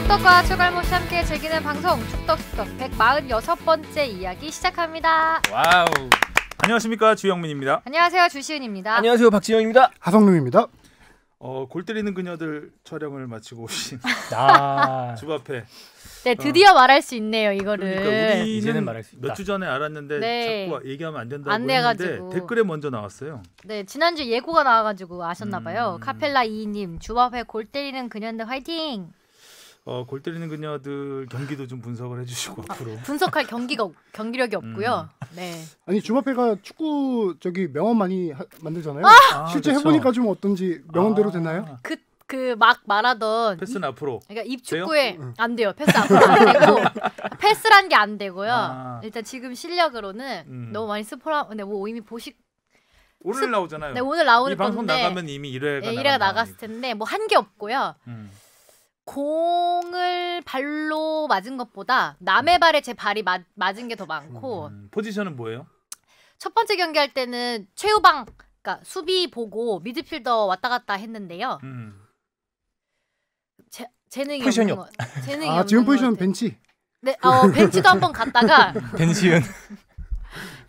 축덕과 추갈모씨 함께 즐기는 방송 축덕축덕 146번째 이야기 시작합니다. 와우. 안녕하십니까, 주영민입니다. 안녕하세요, 주시은입니다. 안녕하세요, 박진영입니다. 하성룡입니다. 골 때리는 그녀들 촬영을 마치고 오신 주 앞에. 네, 드디어 말할 수 있네요, 이거를. 그러니까 이제는 우리는 말할 수 있다. 몇 주 전에 알았는데 네. 자꾸 얘기하면 안 된다고 안 했는데 돼가지고. 댓글에 먼저 나왔어요. 네, 지난주 예고가 나와가지고 아셨나봐요. 카펠라 2님, 주 앞에 골 때리는 그녀들 화이팅! 골 때리는 그녀들 경기도 좀 분석을 해주시고 앞으로. 분석할 경기력이 없고요. 네. 아니 주마페가 축구 명언 많이 만들잖아요. 실제 그렇죠. 해보니까 좀 어떤지 명언대로 됐나요? 그 막 말하던 패스는 앞으로. 그러니까 입축구에 안 돼요. 패스 앞으로 안 되고 패스란 게 안 되고요. 일단 지금 실력으로는 너무 많이 근데 뭐 이미 오늘 나오잖아요. 네, 오늘 나오는 이 방송 건데 나가면 이미 1회가 네, 1회가 나갔을 텐데 뭐 한 게 없고요. 공을 발로 맞은 것보다 남의 발에 제 발이 맞은 게 더 많고 포지션은 뭐예요? 첫 번째 경기할 때는 최후방 그러니까 수비 보고 미드필더 왔다 갔다 했는데요. 재능이 포지션이 없는 거. 재능이 없는 지금 것 포지션은 같아요. 벤치. 네, 벤치도 한번 갔다가 벤시은.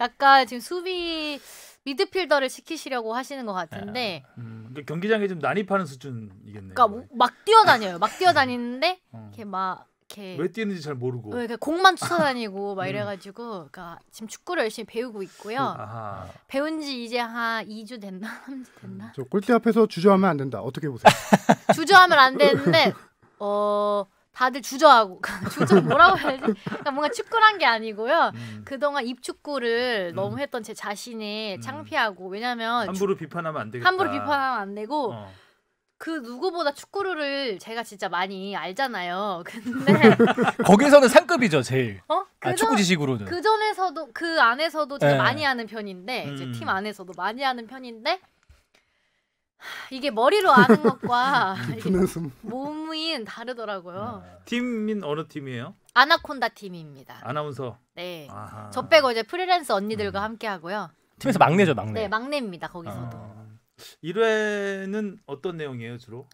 약간 지금 수비 미드필더를 시키시려고 하시는 것 같은데. 그러니까 경기장에 좀 난입하는 수준이겠네요. 그러니까 막 뛰어다녀요. 막 뛰어다니는데 이렇게 왜 뛰는지 잘 모르고. 공만 쫓아다니고 막 이래가지고 그러니까 지금 축구를 열심히 배우고 있고요. 아하. 배운 지 이제 한 2주 됐나? 3주 됐나? 저 골대 앞에서 주저하면 안 된다. 어떻게 보세요? 주저하면 안 되는데 다들 주저하고 주저 뭐라고 해야지? 그러니까 뭔가 축구란 게 아니고요. 그동안 입축구를 너무 했던 제 자신이 창피하고 왜냐면 함부로 비판하면 안 되겠다. 함부로 비판하면 안 되고 그 누구보다 축구를 제가 진짜 많이 알잖아요. 근데 거기서는 상급이죠, 제일. 축구 지식으로는. 그 전에서도 그 안에서도 제가 네. 많이 하는 편인데 이제 팀 안에서도 많이 하는 편인데 이게 머리로 아는 것과 이게 몸이 다르더라고요. 팀인 어느 팀이에요? 아나콘다 팀입니다. 아나운서. 네. 아하. 저 빼고 이제 프리랜서 언니들과 함께 하고요. 팀에서 막내죠, 막내. 네, 막내입니다. 거기서도. 1회는 어떤 내용이에요, 주로?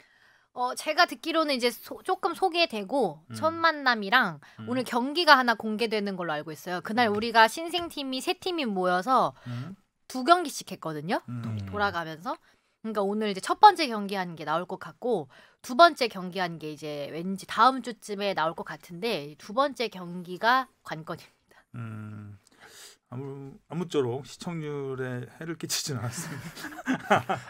제가 듣기로는 이제 조금 소개되고 첫 만남이랑 오늘 경기가 하나 공개되는 걸로 알고 있어요. 그날 우리가 신생팀이 3팀이 모여서 2경기씩 했거든요. 돌아가면서. 그러니까 오늘 이제 첫 번째 경기하는 게 나올 것 같고 두 번째 경기하는 게 이제 왠지 다음 주쯤에 나올 것 같은데 두 번째 경기가 관건입니다. 아무쪼록 시청률에 해를 끼치진 않았습니다.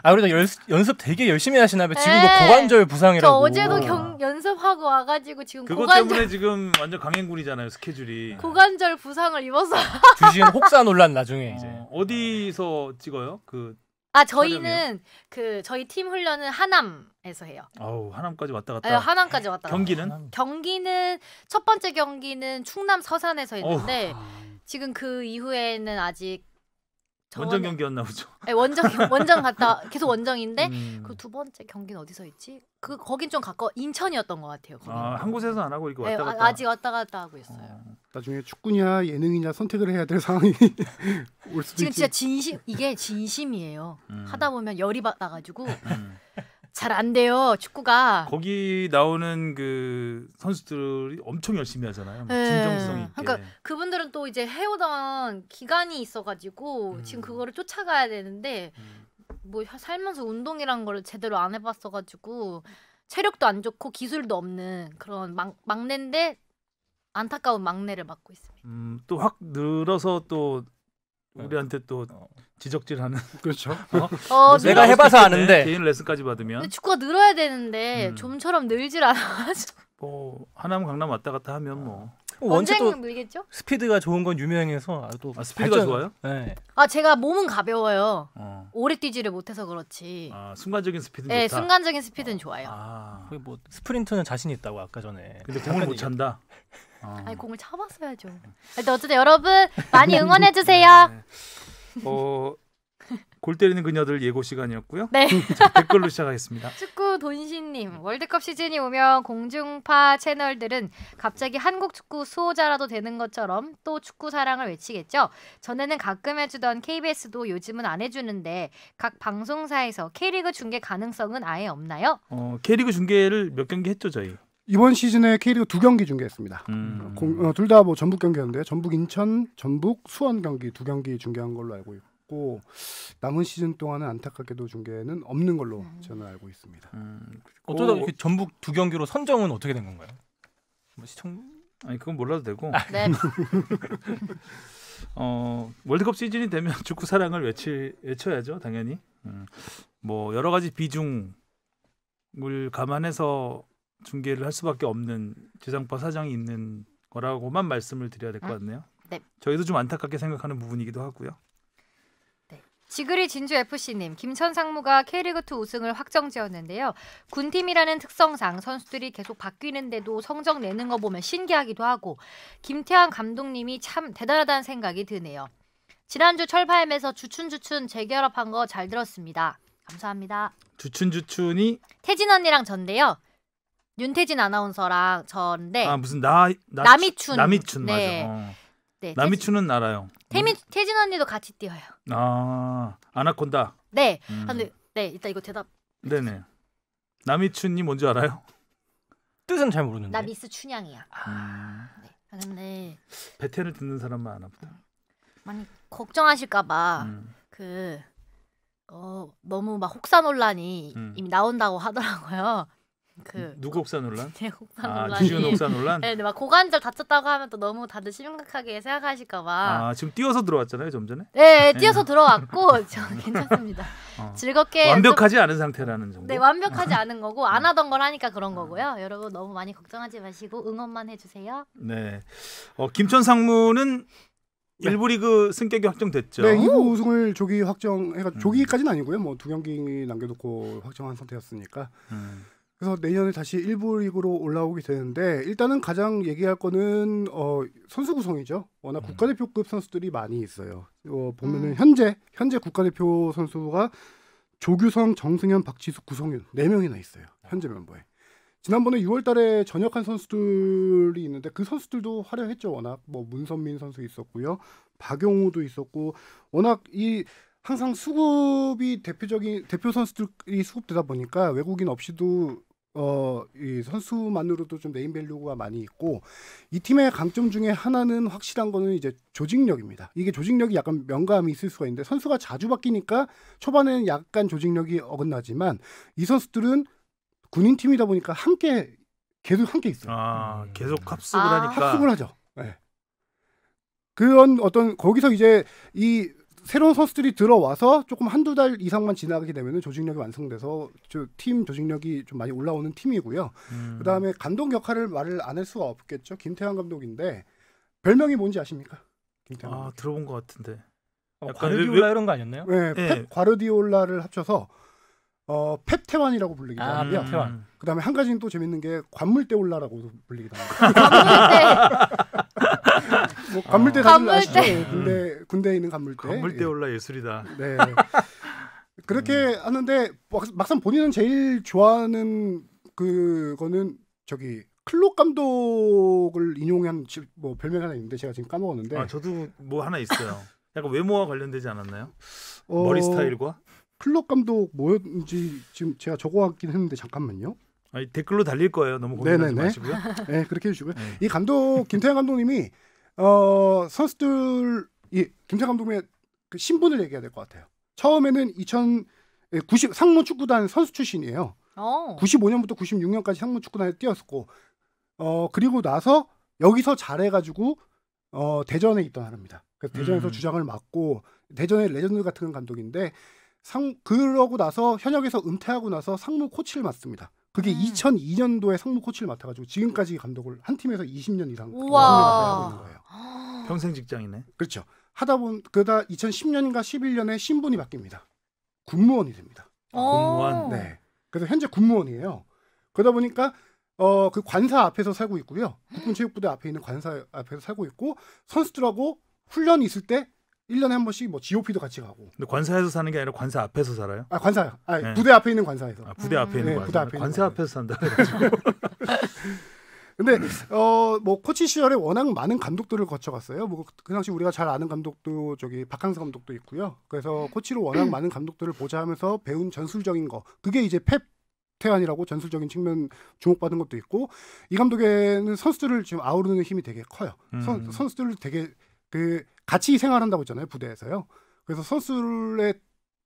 그래도 연습 되게 열심히 하시나 봐요. 지금도 네. 고관절 부상이라고. 저 어제도 연습하고 와가지고 지금 그것 때문에 지금 완전 강행군이잖아요, 스케줄이. 고관절 부상을 입어서. 주시은 혹사 논란 나중에 이제. 어디서 찍어요? 저희는 저희 팀 훈련은 하남에서 해요. 하남까지 왔다 갔다. 네, 하남까지 왔다 갔다. 경기는? 첫 번째 경기는 충남 서산에서 했는데 지금 그 이후에는 아직 원정 경기였나 보죠. 네, 원정 갔다 계속 원정인데 그 두 번째 경기는 어디서 했지? 거긴 좀 가까워 인천이었던 것 같아요. 한 곳에서 안 하고 이렇게 왔다 갔다. 네, 아직 왔다 갔다 하고 있어요. 나중에 축구냐 예능이냐 선택을 해야 될 상황이 올 수도 지금 있지. 진짜 이게 진심이에요. 하다 보면 열이 받아가지고 잘 안 돼요 축구가. 거기 나오는 그 선수들이 엄청 열심히 하잖아요. 네. 진정성 있게. 그러니까 그분들은 또 이제 해오던 기간이 있어가지고 지금 그거를 쫓아가야 되는데 뭐 살면서 운동이란 걸 제대로 안 해봤어가지고 체력도 안 좋고 기술도 없는 그런 막내인데 안타까운 막내를 맡고 있습니다. 또 확 늘어서 또 우리한테 또 지적질하는. 그렇죠. 내가 해봐서 아는데 개인 레슨까지 받으면. 근데 축구가 늘어야 되는데 좀처럼 늘질 않아가지고. 하남 강남 왔다 갔다 하면 뭐. 원체 또 늘겠죠? 스피드가 좋은 건 유명해서 또 스피드가 좋아요? 네. 제가 몸은 가벼워요. 오래 뛰지를 못해서 그렇지. 순간적인 스피드는 네, 좋다. 순간적인 스피드는 좋아요. 거의 뭐 스프린트는 자신 있다고 아까 전에. 근데 공을 못 찬다. 아니 공을 차봤어야죠. 일단 어쨌든 여러분 많이 응원해 주세요. 골 때리는 그녀들 예고 시간이었고요. 네. 자, 댓글로 시작하겠습니다. 축구 돈신님, 월드컵 시즌이 오면 공중파 채널들은 갑자기 한국 축구 수호자라도 되는 것처럼 또 축구 사랑을 외치겠죠. 전에는 가끔 해주던 KBS도 요즘은 안 해주는데 각 방송사에서 K리그 중계 가능성은 아예 없나요? K리그 중계를 몇 경기 했죠 저희. 이번 시즌에 K리그 2경기 중계했습니다. 둘 다 뭐 전북 경기였는데요. 전북 인천, 전북 수원 경기 2경기 중계한 걸로 알고 있고 남은 시즌 동안은 안타깝게도 중계는 없는 걸로 저는 알고 있습니다. 어쩌다 이렇게 전북 2경기로 선정은 어떻게 된 건가요? 뭐 시청 아니 그건 몰라도 되고. 네. 월드컵 시즌이 되면 축구 사랑을 외쳐야죠 당연히. 뭐 여러 가지 비중을 감안해서 중계를 할 수밖에 없는 지상파 사정이 있는 거라고만 말씀을 드려야 될 것 같네요. 네. 저희도 좀 안타깝게 생각하는 부분이기도 하고요. 네. 지그리 진주 FC님, 김천 상무가 K리그2 우승을 확정지었는데요. 군팀이라는 특성상 선수들이 계속 바뀌는데도 성적 내는 거 보면 신기하기도 하고 김태환 감독님이 참 대단하다는 생각이 드네요. 지난주 철파엠에서 주춘 재결합한 거 잘 들었습니다. 감사합니다. 주춘이 태진 언니랑 전데요. 윤태진 아나운서랑 전데 무슨 남이춘 네. 맞아. 네, 남이춘은 알아요. 태진 언니도 같이 뛰어요. 아나콘다. 네. 근데 네, 일단 이거 대답. 네네. 남이춘이 뭔지 알아요? 뜻은 잘 모르는데. 나 미스 춘향이야. 네. 근데 베텐을 듣는 사람만 아나 보다. 많이 걱정하실까봐 너무 막 혹사 논란이 이미 나온다고 하더라고요. 누구 혹사 논란? 제 혹사 논란이. 지훈 혹사 논란? 네, 막 고관절 다쳤다고 하면 또 너무 다들 심각하게 생각하실까봐. 지금 뛰어서 들어왔잖아요, 좀 전에? 네, 뛰어서 들어왔고 저는 괜찮습니다. 즐겁게 완벽하지 않은 상태라는 정도. 네, 완벽하지 않은 거고 안 하던 걸 하니까 그런 거고요. 여러분 너무 많이 걱정하지 마시고 응원만 해주세요. 네, 김천 상무는 일부 리그 승격이 확정됐죠. 네, 2부 우승을 조기 확정해가지고 조기까지는 아니고요. 뭐 2경기 남겨놓고 확정한 상태였으니까. 그래서 내년에 다시 1부 리그로 올라오게 되는데 일단은 가장 얘기할 거는 선수 구성이죠. 워낙 국가대표급 선수들이 많이 있어요. 보면은 현재 국가대표 선수가 조규성, 정승현, 박지숙, 구성윤 4명이나 있어요. 현재 멤버에. 지난번에 6월달에 전역한 선수들이 있는데 그 선수들도 화려했죠. 워낙 뭐 문선민 선수 있었고요, 박용우도 있었고 워낙 항상 수급이 대표 선수들이 수급되다 보니까 외국인 없이도 이 선수만으로도 좀 네임밸류가 많이 있고 이 팀의 강점 중에 하나는 확실한 거는 이제 조직력입니다. 이게 조직력이 약간 명감이 있을 수가 있는데 선수가 자주 바뀌니까 초반에는 약간 조직력이 어긋나지만 이 선수들은 군인 팀이다 보니까 계속 함께 있어요. 계속 합숙을 하니까 합숙을 하죠. 네. 그런 거기서 이제 이 새로운 선수들이 들어와서 조금 한두 달 이상만 지나게 되면 조직력이 완성돼서 팀 조직력이 좀 많이 올라오는 팀이고요. 그다음에 감독 역할을 말을 안 할 수가 없겠죠. 김태환 감독인데 별명이 뭔지 아십니까? 김태환 감독. 들어본 것 같은데. 과르디올라 이런 거 아니었나요? 네, 펩 과르디올라를 합쳐서 펩 태환이라고 불리기도 하고요. 태환. 그다음에 한 가지는 또 재밌는 게 관물대올라라고도 불리기도 합니다. 관물대 다들 아시죠? 군대에 있는 관물대. 관물대올라 예술이다. 네. 그렇게 하는데 막상 본인은 제일 좋아하는 그거는 클록 감독을 인용한 뭐 별명이 하나 있는데 제가 지금 까먹었는데. 저도 뭐 하나 있어요. 약간 외모와 관련되지 않았나요? 머리 스타일과? 클록 감독 뭐였는지 지금 제가 적어왔긴 했는데 잠깐만요. 댓글로 달릴 거예요. 너무 고민하지 마시고요. 네, 그렇게 해주시고요. 이 감독 김태환 감독님이 선수들 김태환 감독의 그 신분을 얘기해야 될 것 같아요. 처음에는 90 상무 축구단 선수 출신이에요. 95년부터 96년까지 상무 축구단에 뛰었고 그리고 나서 여기서 잘해가지고 대전에 입단합니다. 그래서 대전에서 주장을 맡고 대전의 레전드 같은 감독인데 그러고 나서 현역에서 은퇴하고 나서 상무 코치를 맡습니다. 그게 2002년도에 상무 코치를 맡아가지고 지금까지 감독을 한 팀에서 20년 이상 맡아가고 있는 거예요. 평생 직장이네. 그렇죠. 그러다 2010년인가 11년에 신분이 바뀝니다. 군무원이 됩니다. 군무원. 네. 그래서 현재 군무원이에요. 그러다 보니까 그 관사 앞에서 살고 있고요. 국군체육부대 앞에 있는 관사 앞에서 살고 있고 선수들하고 훈련이 있을 때 1년에 한 번씩 뭐 GOP도 같이 가고. 근데 관사에서 사는 게 아니라 관사 앞에서 살아요? 아 관사, 네. 부대 앞에 있는 관사에서. 부대 앞에 있는 네, 관사. 부대 앞에 있는 관사 관사. 앞에서 산다 그래가지고. 근데 뭐 코치 시절에 워낙 많은 감독들을 거쳐갔어요. 뭐 그 당시 우리가 잘 아는 감독도 저기 박항서 감독도 있고요. 그래서 코치로 워낙 많은 감독들을 보자 하면서 배운 전술적인 거, 그게 이제 펩 태환이라고 전술적인 측면 주목받은 것도 있고, 이 감독에는 선수들을 지금 아우르는 힘이 되게 커요. 선수들을 되게 그 같이 생활한다고 했잖아요, 부대에서요. 그래서 선수들의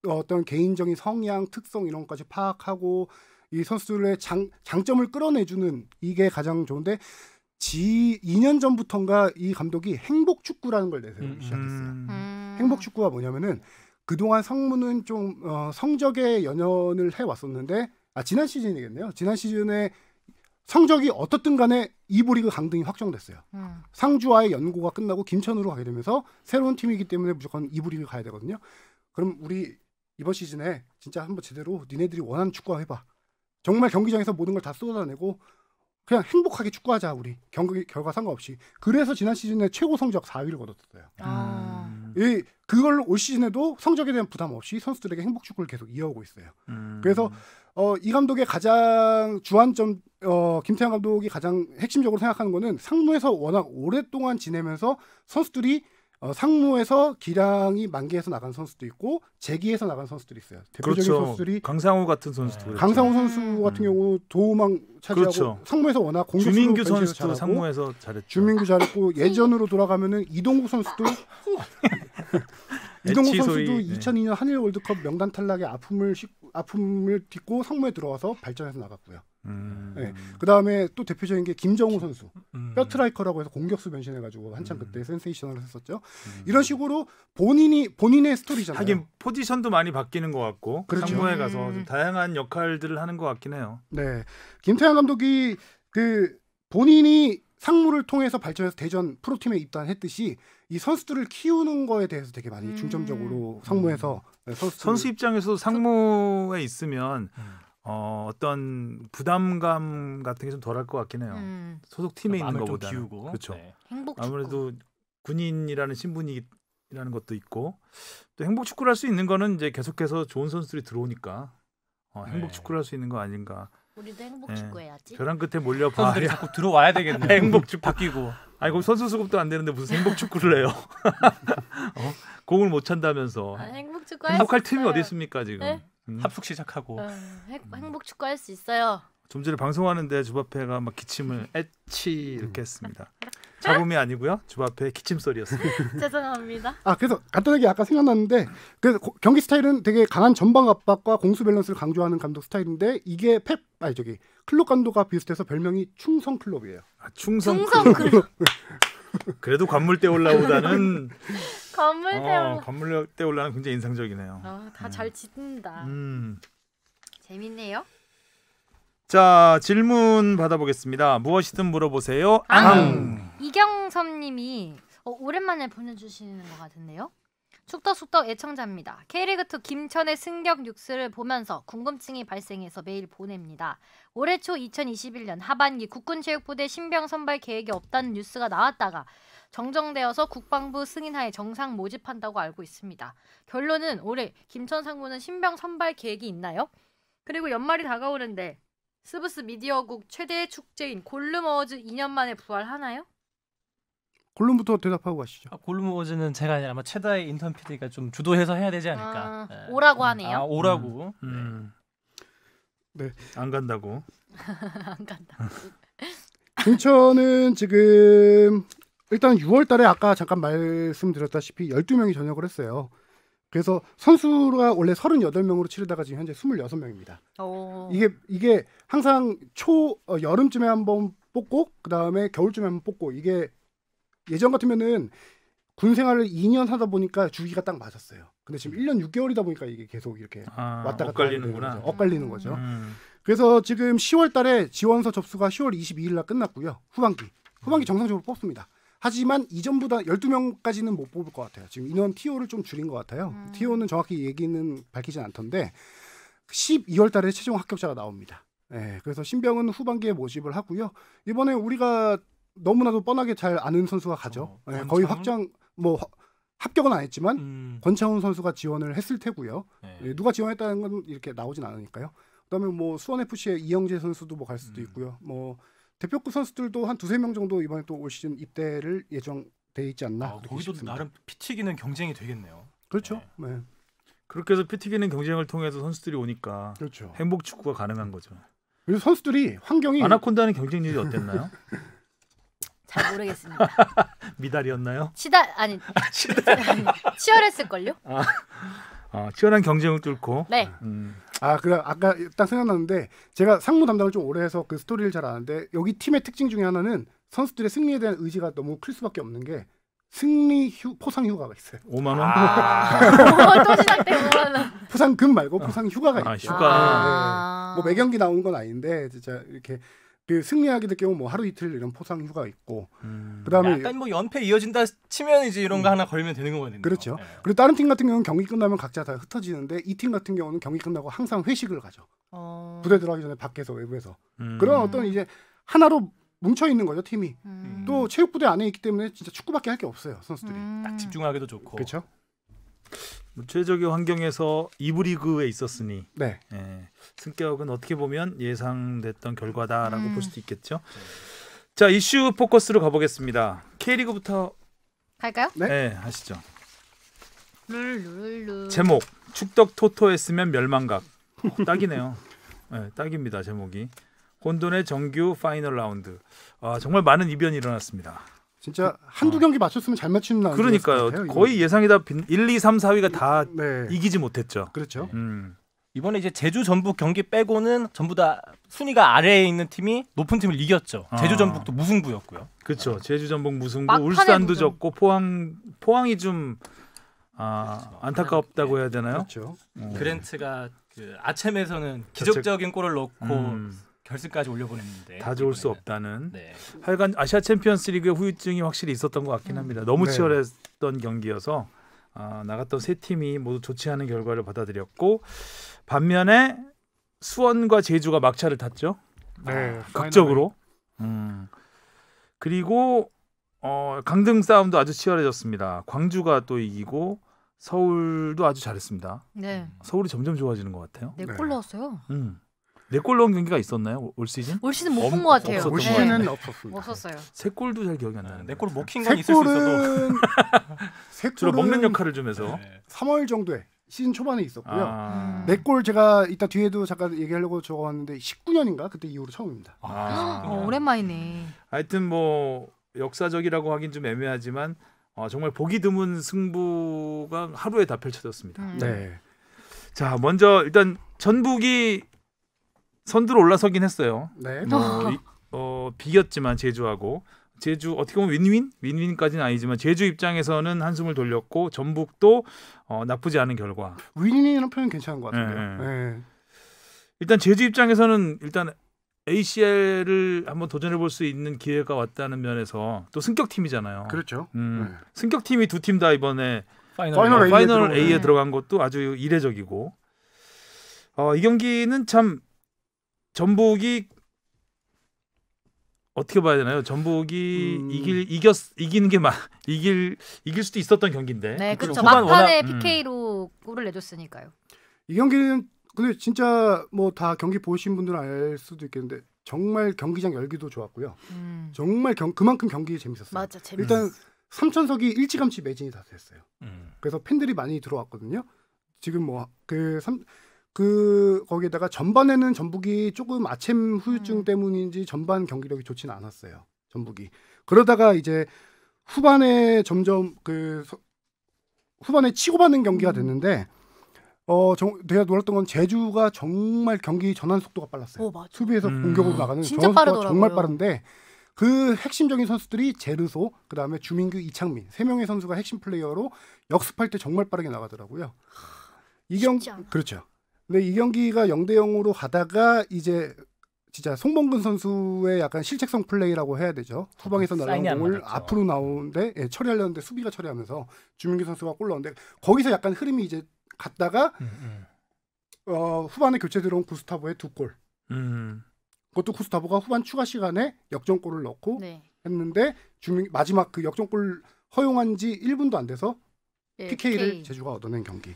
어떤 개인적인 성향, 특성 이런 것까지 파악하고 이 선수들의 장점을 끌어내주는, 이게 가장 좋은데, 2년 전부터인가 이 감독이 행복 축구라는 걸 내세우기 시작했어요. 행복 축구가 뭐냐면은 그동안 상무는 좀 성적에 연연을 해왔었는데, 지난 시즌이겠네요. 지난 시즌에 성적이 어떻든 간에 2부 리그 강등이 확정됐어요. 상주와의 연고가 끝나고 김천으로 가게 되면서 새로운 팀이기 때문에 무조건 2부 리그 가야 되거든요. 그럼 우리 이번 시즌에 진짜 한번 제대로 니네들이 원하는 축구 해봐. 정말 경기장에서 모든 걸 다 쏟아내고 그냥 행복하게 축구하자, 우리 경기 결과 상관없이. 그래서 지난 시즌에 최고 성적 4위를 거뒀어요. 그걸 올 시즌에도 성적에 대한 부담 없이 선수들에게 행복 축구를 계속 이어오고 있어요. 그래서 이 감독의 가장 주안점, 김태형 감독이 가장 핵심적으로 생각하는 거는, 상무에서 워낙 오랫동안 지내면서 선수들이 상무에서 기량이 만기에서 나간 선수도 있고 재기에서 나간 선수들이 있어요. 대표적인 그렇죠. 선수들이 강상우 같은 선수도. 강상우 선수 같은 경우 도움망 차지하고, 그렇죠. 상무에서 워낙 공격수로 주민규 변신해서 선수도 잘하고, 상무에서 잘했죠. 주민규 잘했고, 예전으로 돌아가면은 이동국 선수도 이동국 선수도 2002년 한일 월드컵 명단 탈락의 아픔을 딛고 상무에 들어와서 발전해서 나갔고요. 네. 그 다음에 또 대표적인 게 김정우 선수, 뼈트라이커라고 해서 공격수 변신해가지고 한참 그때 센세이셔널을 했었죠. 이런 식으로 본인의 스토리잖아요. 하긴 포지션도 많이 바뀌는 것 같고, 그렇죠. 상무에 가서 좀 다양한 역할들을 하는 것 같긴 해요. 네, 김태형 감독이 그 본인이 상무를 통해서 발전해서 대전 프로팀에 입단했듯이 이 선수들을 키우는 거에 대해서 되게 많이 중점적으로 상무에서 선수 입장에서도 상무에 있으면 어떤 부담감 같은 게 좀 덜할 것 같긴 해요. 소속 팀에 있는 것보다. 그렇죠. 네. 행복 축구. 아무래도 군인이라는 신분이라는 것도 있고, 또 행복 축구를 할 수 있는 거는 이제 계속해서 좋은 선수들이 들어오니까 행복 네. 축구를 할 수 있는 거 아닌가. 우리도 행복 네. 축구 해야지. 벼랑 끝에 몰려 선수들이 봐야 자꾸 들어와야 되겠네요. 행복 축구. 바뀌고. 아이고, 선수 수급도 안 되는데 무슨 행복 축구를 해요? 공을 못 찬다면서. 행복 축구 행복할 틈이 어디 있습니까 지금? 네? 합숙 시작하고. 행복 축구 할 수 있어요. 좀 전에 방송하는데 주바페가 막 기침을 에치 이렇게 했습니다. 잡음이 아니고요, 주바페의 기침 소리였습니다. 죄송합니다. 그래서 간단하게 아까 생각났는데, 그래서 경기 스타일은 되게 강한 전방 압박과 공수 밸런스를 강조하는 감독 스타일인데, 이게 클롭 감독과 비슷해서 별명이 충성 클롭이에요. 충성 클럽. 그래도 관물대 올라오다는 건물대로. 올라는 굉장히 인상적이네요. 다 잘 짓는다. 재밌네요. 자, 질문 받아보겠습니다. 무엇이든 물어보세요. 이경섭님이 오랜만에 보내주시는 것 같은데요. 축덕숙덕 애청자입니다. K리그2 김천의 승격 뉴스를 보면서 궁금증이 발생해서 메일 보냅니다. 올해 초 2021년 하반기 국군체육부대 신병 선발 계획이 없다는 뉴스가 나왔다가 정정되어서 국방부 승인하에 정상 모집한다고 알고 있습니다. 결론은 올해 김천 상무는 신병 선발 계획이 있나요? 그리고 연말이 다가오는데 스브스 미디어국 최대 축제인 골룸 어워즈 2년 만에 부활하나요? 골룸부터 대답하고 가시죠. 골룸 어워즈는 제가 아니라 아마 최다의 인턴 PD가 좀 주도해서 해야 되지 않을까. 오라고 하네요. 오라고. 네. 안 간다고. 안 간다. 김천은 지금 일단 6월 달에 아까 잠깐 말씀드렸다시피 12명이 전역을 했어요. 그래서 선수가 원래 38명으로 치르다가 지금 현재 26명입니다. 이게 항상 여름쯤에 한번 뽑고 그다음에 겨울쯤에 한번 뽑고, 이게 예전 같으면은 군 생활을 2년 하다 보니까 주기가 딱 맞았어요. 근데 지금 1년 6개월이다 보니까 이게 계속 이렇게 왔다 갔다 엇갈리는구나. 엇갈리는 거죠. 그래서 지금 10월 달에 지원서 접수가 10월 22일 날 끝났고요. 후반기 정상적으로 뽑습니다. 하지만 이전보다 12명까지는 못 뽑을 것 같아요. 지금 인원 TO를 좀 줄인 것 같아요. TO는 정확히 얘기는 밝히진 않던데 12월 달에 최종 합격자가 나옵니다. 네, 그래서 신병은 후반기에 모집을 하고요. 이번에 우리가 너무나도 뻔하게 잘 아는 선수가 가죠. 네, 거의 확정, 합격은 안 했지만 권창훈 선수가 지원을 했을 테고요. 네. 누가 지원했다는 건 이렇게 나오진 않으니까요. 그다음에 뭐 수원 FC의 이영재 선수도 뭐 갈 수도 있고요. 뭐 대표급 선수들도 한 2-3명 정도 이번에 또 올 시즌 입대를 예정돼 있지 않나. 거기도 싶습니다. 나름 피 튀기는 경쟁이 되겠네요. 그렇죠. 네. 네. 그렇게 해서 피 튀기는 경쟁을 통해서 선수들이 오니까 그렇죠. 행복 축구가 가능한 거죠. 그리고 선수들이 환경이 아나콘다는 경쟁률이 어땠나요? 잘 모르겠습니다. 미달이었나요? 아니 치열했을걸요? 치열한 경쟁을 뚫고. 네. 그래 아까 딱 생각났는데 제가 상무 담당을 좀 오래 해서 그 스토리를 잘 아는데 여기 팀의 특징 중에 하나는 선수들의 승리에 대한 의지가 너무 클 수밖에 없는 게 승리 포상 휴가가 있어요. 5만 원? 또 시작돼 5만 원. 포상금 말고 포상 휴가가 있어요. 휴가. 네. 뭐 매경기 나오는 건 아닌데 진짜 이렇게 그 승리하게 될 경우 뭐 하루 이틀 이런 포상 휴가 있고 그다음에 약간 뭐 연패 이어진다 치면 이제 이런 거 하나 걸면 되는 거거든요. 그렇죠. 네. 그리고 다른 팀 같은 경우는 경기 끝나면 각자 다 흩어지는데 이 팀 같은 경우는 경기 끝나고 항상 회식을 가죠. 부대 들어가기 전에 밖에서 외부에서 그런 어떤 이제 하나로 뭉쳐 있는 거죠 팀이. 또 체육부대 안에 있기 때문에 진짜 축구밖에 할 게 없어요 선수들이. 딱 집중하기도 좋고. 그렇죠. 최적의 환경에서 2부 리그에 있었으니 네. 승격은 어떻게 보면 예상됐던 결과다라고 볼 수도 있겠죠. 자, 이슈 포커스로 가보겠습니다. K리그부터 갈까요? 네. 하시죠. 룰. 제목 축덕 토토했으면 멸망각. 딱이네요. 네, 딱입니다. 제목이. 혼돈의 정규 파이널 라운드. 정말 많은 이변이 일어났습니다. 진짜 한두 경기 맞췄으면 잘 맞추는 라운드. 그러니까요. 거의 예상이 다 1, 2, 3, 4위가 다 이기지 못했죠. 그렇죠. 이번에 이제 제주 전북 경기 빼고는 전부 다 순위가 아래에 있는 팀이 높은 팀을 이겼죠. 제주 전북도 무승부였고요. 그렇죠. 제주 전북 무승부, 울산도 졌고 포항이 좀 안타깝다고 해야 되나요? 그렇죠. 그랜트가 그 아츬에서는 기적적인 골을 넣고 결승까지 올려보냈는데 다 좋을 수 없다는. 네. 하여간 아시아 챔피언스리그의 후유증이 확실히 있었던 것 같긴 합니다. 너무 치열했던 경기여서 나갔던 세 팀이 모두 좋지 않은 결과를 받아들였고 반면에 수원과 제주가 막차를 탔죠. 네, 극적으로. 그리고 강등 싸움도 아주 치열해졌습니다. 광주가 또 이기고 서울도 아주 잘했습니다. 네. 서울이 점점 좋아지는 것 같아요. 4골 넣었어요. 4골 넣은 경기가 있었나요? 올 시즌? 올 시즌 못 본 것 같아요. 올 시즌은 없었습니다. 없었어요. 3골도 잘 기억이 안 나는데. 4골 먹힌 건 있을 수 있어도 주로 먹는 역할을 좀 해서 3월 정도에 시즌 초반에 있었고요. 4골 제가 이따 뒤에도 잠깐 얘기하려고 적어왔는데 19년인가 그때 이후로 처음입니다. 오랜만이네. 하여튼 뭐 역사적이라고 하긴 좀 애매하지만 정말 보기 드문 승부가 하루에 다 펼쳐졌습니다. 네. 자, 먼저 일단 전북이 선두로 올라서긴 했어요. 네. 비겼지만 제주하고 제주 어떻게 보면 윈윈까지는 아니지만 제주 입장에서는 한숨을 돌렸고 전북도 나쁘지 않은 결과. 윈윈이라는 표현 괜찮은 것 같은데요. 네. 일단 제주 입장에서는 일단 ACL을 한번 도전해 볼 수 있는 기회가 왔다는 면에서 또 승격 팀이잖아요. 그렇죠. 승격 팀이 두 팀 다 이번에 파이널 A에 들어간 것도 아주 이례적이고 이 경기는 참 전북이 어떻게 봐야 되나요? 전북이 이기는 게 이길 수도 있었던 경기인데. 네, 그렇죠. 막판에 PK로 골을 내줬으니까요. 이 경기는 근데 진짜 뭐 다 경기 보신 분들은 알 수도 있겠는데 정말 경기장 열기도 좋았고요. 정말 그만큼 경기 재밌었어요. 맞아, 일단 3,000석이 일찌감치 매진이 다 됐어요. 그래서 팬들이 많이 들어왔거든요. 지금 뭐 거기에다가 전반에는 전북이 조금 아침 후유증 때문인지 전반 경기력이 좋지는 않았어요. 전북이. 그러다가 이제 후반에 점점 후반에 치고받는 경기가 됐는데 내가 놀랐던 건 제주가 정말 경기 전환 속도가 빨랐어요. 수비에서 공격으로 나가는 전환 속도가 정말 빠른데 그 핵심적인 선수들이 제르소, 그다음에 주민규, 이창민 3명의 선수가 핵심 플레이어로 역습할 때 정말 빠르게 나가더라고요. 그렇죠. 근데 이 경기가 0대0으로 가다가 이제 진짜 송범근 선수의 약간 실책성 플레이라고 해야 되죠. 후방에서 날아온 공을 앞으로 나오는데 처리하려는데 수비가 처리하면서 주민규 선수가 골 넣었는데 거기서 약간 흐름이 이제 갔다가 후반에 교체 들어온 구스타보의 2골. 그것도 구스타보가 후반 추가 시간에 역전골을 넣고 했는데 마지막 그 역전골 허용한 지 1분도 안 돼서 PK를 제주가 얻어낸 경기.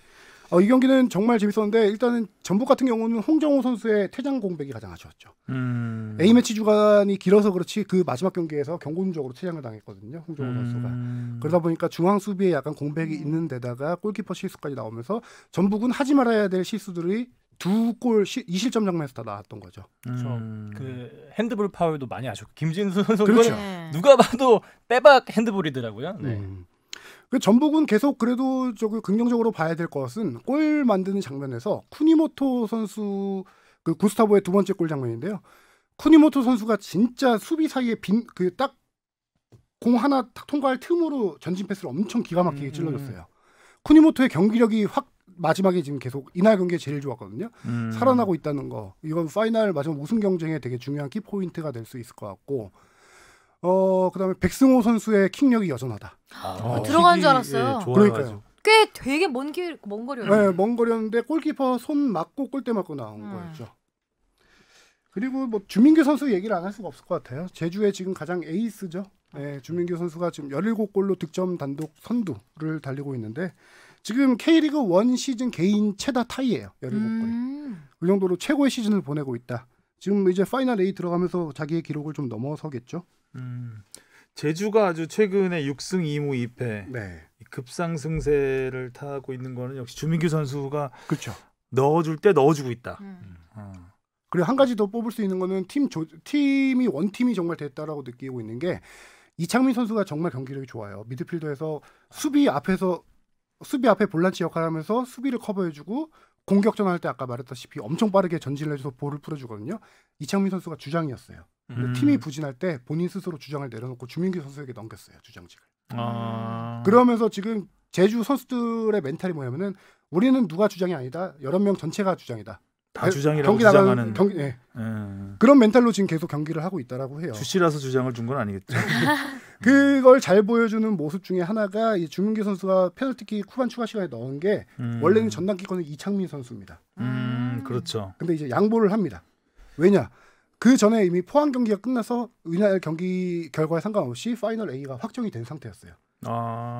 이 경기는 정말 재밌었는데 일단은 전북 같은 경우는 홍정호 선수의 퇴장 공백이 가장 아쉬웠죠. A매치 주간이 길어서 그렇지 그 마지막 경기에서 경고적으로 퇴장을 당했거든요. 홍정호 선수가. 그러다 보니까 중앙 수비에 약간 공백이 있는 데다가 골키퍼 실수까지 나오면서 전북은 하지 말아야 될 실수들이 2골 2실점 장면에서 다 나왔던 거죠. 그 핸드볼 파울도 많이 아쉽고 김진수 선수 그렇죠. 누가 봐도 빼박 핸드볼이더라고요. 네. 그 전북은 계속 그래도 저기 긍정적으로 봐야 될 것은 골 만드는 장면에서 쿠니모토 선수 그 구스타보의 두 번째 골 장면인데요. 쿠니모토 선수가 진짜 수비 사이에 빈 그 딱 공 하나 딱 통과할 틈으로 전진 패스를 엄청 기가 막히게 찔러줬어요. 쿠니모토의 경기력이 확 마지막에 지금 계속 이날 경기에 제일 좋았거든요. 살아나고 있다는 거. 이건 파이널 마지막 우승 경쟁에 되게 중요한 키 포인트가 될 수 있을 것 같고. 그다음에 백승호 선수의 킥력이 여전하다. 들어간 줄 알았어요. 예, 그러니까요. 꽤 되게 먼 거리였어요. 네, 먼 거리였는데 골키퍼 손 맞고 골대 맞고 나온 거였죠. 그리고 뭐 주민규 선수 얘기를 안 할 수가 없을 것 같아요. 제주의 지금 가장 에이스죠. 네, 주민규 선수가 지금 17골로 득점 단독 선두를 달리고 있는데 지금 K리그 1 시즌 개인 최다 타이예요. 17골. 그 정도로 최고의 시즌을 보내고 있다. 지금 이제 파이널 A 들어가면서 자기의 기록을 좀 넘어서겠죠. 제주가 아주 최근에 6승 2무 2패 네. 급상승세를 타고 있는 거는 역시 주민규 선수가 그렇죠. 넣어줄 때 넣어주고 있다. 그리고 한 가지 더 뽑을 수 있는 거는 팀이 원팀이 정말 됐다라고 느끼고 있는 게 이창민 선수가 정말 경기력이 좋아요. 미드필더에서 수비 앞에 볼란치 역할을 하면서 수비를 커버해주고 공격전 할 때 아까 말했다시피 엄청 빠르게 전진을 해줘서 볼을 풀어주거든요. 이창민 선수가 주장이었어요. 근데 팀이 부진할 때 본인 스스로 주장을 내려놓고 주민규 선수에게 넘겼어요. 주장직을. 그러면서 지금 제주 선수들의 멘탈이 뭐냐면은 우리는 누가 주장이 아니다. 여러 명 전체가 주장이다. 다 주장이라고 주장하는 네. 그런 멘탈로 지금 계속 경기를 하고 있다라고 해요. 주씨라서 주장을 준 건 아니겠죠. 그걸 잘 보여주는 모습 중에 하나가 이 주민규 선수가 페널티킥 후반 추가 시간에 넣은 게 원래는 전담기권은 이창민 선수입니다. 그렇죠. 근데 이제 양보를 합니다. 왜냐? 그 전에 이미 포항 경기가 끝나서 이날 경기 결과에 상관없이 파이널 A가 확정이 된 상태였어요.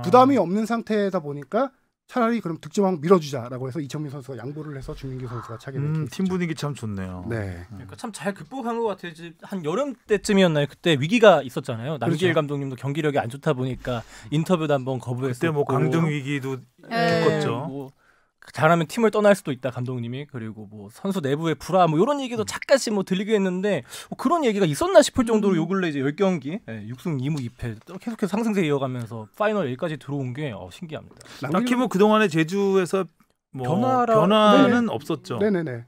부담이 없는 상태다 보니까 차라리 그럼 득점왕 밀어주자라고 해서 이창민 선수가 양보를 해서 주민규 선수가 차게 된 팀 분위기 참 좋네요. 네. 그러니까 참 잘 극복한 것 같아요. 한 여름 때쯤이었나요? 그때 위기가 있었잖아요. 남기일 감독님도 경기력이 안 좋다 보니까 인터뷰도 한번 거부했었고 그때 뭐 강등 위기도 겪었죠. 뭐 잘하면 팀을 떠날 수도 있다 감독님이. 그리고 뭐 선수 내부의 불화 뭐 이런 얘기도 잠깐씩 뭐 들리긴 했는데 그런 얘기가 있었나 싶을 정도로 요 근래 이제 10경기 6승 2무 2패 계속해서 상승세 이어가면서 파이널 A까지 들어온 게 신기합니다. 딱히 뭐 그동안에 제주에서 뭐 네네. 변화는 없었죠. 네네네.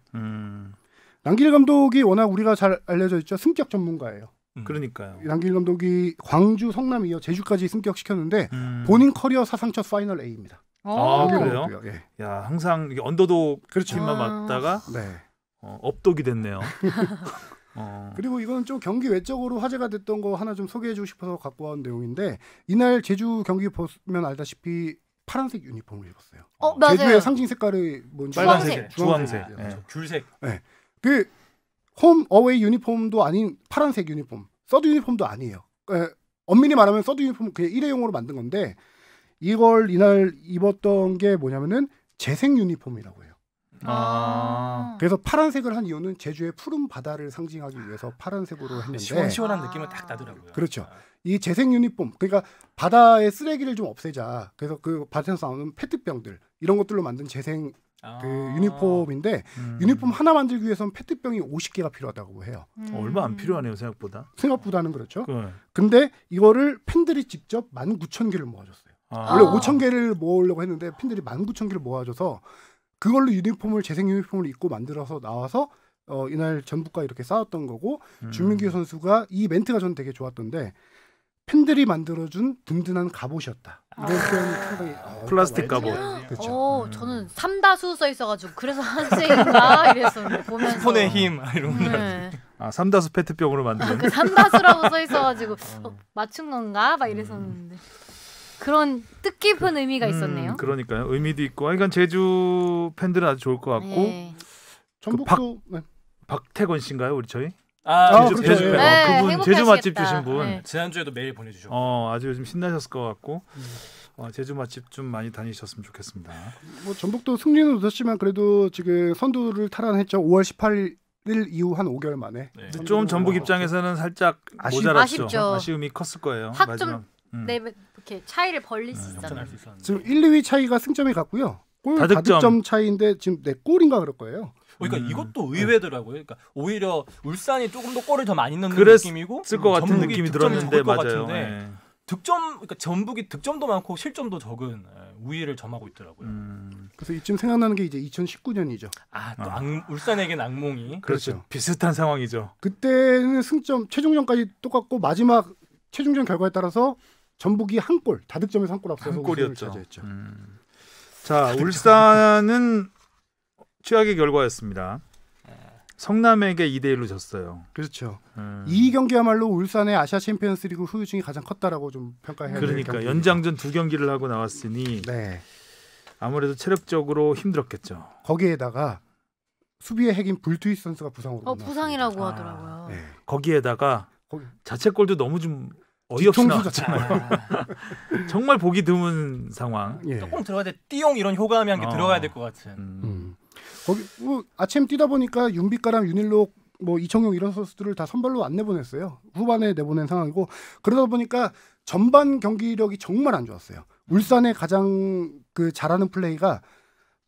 남길 감독이 워낙 우리가 잘 알려져 있죠. 승격 전문가예요. 그러니까요. 남길 감독이 광주, 성남 이어 제주까지 승격시켰는데 본인 커리어 사상 첫 파이널 A입니다. 그래요? 예. 야, 항상 이게 언더독 그렇죠. 팀만 맞다가 네. 업독이 됐네요. 그리고 이건 좀 경기 외적으로 화제가 됐던 거 하나 좀 소개해주고 싶어서 갖고 온 내용인데 이날 제주 경기 보면 알다시피 파란색 유니폼을 입었어요. 맞아요. 제주의 상징 색깔이 뭔지 빨간색, 주황색. 주황색. 귤색. 네. 그 홈 어웨이 유니폼도 아닌 파란색 유니폼, 서드 유니폼도 아니에요. 엄밀히 말하면 서드 유니폼은 그냥 일회용으로 만든 건데 이걸 이날 입었던 게 뭐냐면은 재생 유니폼이라고 해요. 그래서 파란색을 한 이유는 제주의 푸른 바다를 상징하기 위해서 파란색으로 했는데 시원시원한 느낌은 딱 나더라고요. 그렇죠. 이 재생 유니폼, 그러니까 바다의 쓰레기를 좀 없애자. 그래서 그 바다에서 나오는 페트병들 이런 것들로 만든 재생 그 유니폼인데 유니폼 하나 만들기 위해서는 페트병이 50개가 필요하다고 해요. 얼마 안 필요하네요 생각보다. 생각보다는 그렇죠. 근데 이거를 팬들이 직접 19,000개를 모아줬어요. 원래 5,000개를 모으려고 했는데 팬들이 19,000개를 모아줘서 그걸로 유니폼을 재생 유니폼을 입고 만들어서 나와서 이날 전북과 이렇게 싸웠던 거고 주민규 선수가 이 멘트가 저는 되게 좋았던데 팬들이 만들어준 든든한 갑옷이었다. 이런 표현이 상당히 플라스틱 갑옷. 그렇죠. 저는 삼다수 써 있어가지고 그래서 한세인가 이랬었는데 보면서 스폰의 힘 이런 거. 네. 삼다수 페트병으로 만든. 그 삼다수라고 써 있어가지고 맞춘 건가 막 이랬었는데 그런 뜻깊은 의미가 있었네요. 그러니까요. 의미도 있고. 그러니까 제주 팬들은 아주 좋을 것 같고. 네. 전북도 박태건 씨인가요, 우리 저희? 그렇죠. 제주 팬. 네, 그분 제주 맛집 주신 분. 네. 지난주에도 메일 보내주셨고. 아주 요즘 신나셨을 것 같고. 제주 맛집 좀 많이 다니셨으면 좋겠습니다. 뭐 전북도 승리는 얻었지만 그래도 지금 선두를 탈환했죠. 5월 18일 이후 한 5개월 만에. 네. 근데 좀 전북 입장에서는 살짝 모자랐죠. 아쉽죠. 아쉬움이 컸을 거예요. 확 좀 마지막. 네, 이렇게 차이를 벌릴 수 있잖아요. 역전할 수 있었는데. 지금 1, 2위 차이가 승점이 같고요. 골 다득점. 다득점 차이인데 지금 4골인가 그럴 거예요. 그러니까 이것도 의외더라고요. 그러니까 오히려 울산이 조금 더 골을 더 많이 넣는 그랬을 느낌이고 것 같은 전북이 느낌이 득점이 들었는데 적을 것 맞아요. 같은데 네. 그러니까 전북이 득점도 많고 실점도 적은 우위를 점하고 있더라고요. 그래서 이쯤 생각나는 게 이제 2019년이죠. 또 울산에겐 악몽이. 그렇죠. 비슷한 상황이죠. 그때는 승점 최종전까지 똑같고 마지막 최종전 결과에 따라서 전북이 한 골, 다득점에서 한 골 앞서서 한 우승을 골이었죠. 차지했죠. 자, 울산은 최악의 결과였습니다. 성남에게 2대1로 졌어요. 그렇죠. 이 경기야말로 울산의 아시아 챔피언스리그 후유증이 가장 컸다라고 좀 평가해야 될 그러니까 경기입니다. 연장전 2경기를 하고 나왔으니 네. 아무래도 체력적으로 힘들었겠죠. 거기에다가 수비의 핵인 불투이 선수가 부상으로 나왔습니다. 부상이라고 하더라고요. 네. 거기에다가 거기- 자책골도 너무 좀 어이없이 뒤통수 나왔잖아요. 정말 보기 드문 상황. 예. 조금 들어가야 돼. 띠용 이런 효과음이 한 게 들어가야 될 것 같은. 거기 뭐 아침 뛰다 보니까 윤빛가람, 윤일록, 뭐 이청용 이런 선수들을 다 선발로 안 내보냈어요. 후반에 내보낸 상황이고 그러다 보니까 전반 경기력이 정말 안 좋았어요. 울산의 가장 그 잘하는 플레이가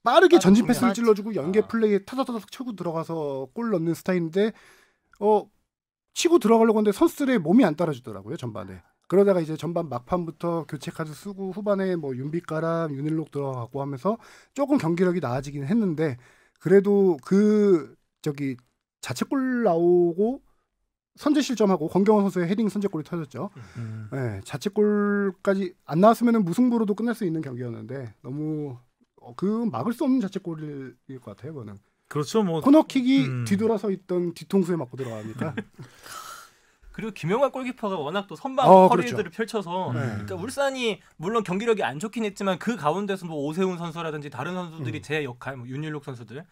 빠르게 전진 패스를 찔러주고 연계 플레이에 타다타닥 치고 들어가서 골 넣는 스타일인데 치고 들어가려고 하는데 선수들의 몸이 안 따라주더라고요 전반에. 그러다가 이제 전반 막판부터 교체 카드 쓰고 후반에 뭐 윤빛가람, 윤일록 들어가고 하면서 조금 경기력이 나아지긴 했는데 그래도 자책골 나오고 선제 실점하고 권경원 선수의 헤딩 선제골이 터졌죠. 네, 자책골까지 안 나왔으면 무승부로도 끝날 수 있는 경기였는데 너무 그 막을 수 없는 자책골일 것 같아요. 그거는. 그렇죠. 뭐 코너킥이 뒤돌아서 있던 뒤통수에 맞고 들어가니까. 그리고 김영환 골키퍼가 워낙 또 선방 커리어들을 그렇죠. 펼쳐서 네. 그러니까 울산이 물론 경기력이 안 좋긴 했지만 그 가운데서 뭐 오세훈 선수라든지 다른 선수들이 제 역할, 뭐 윤일록 선수들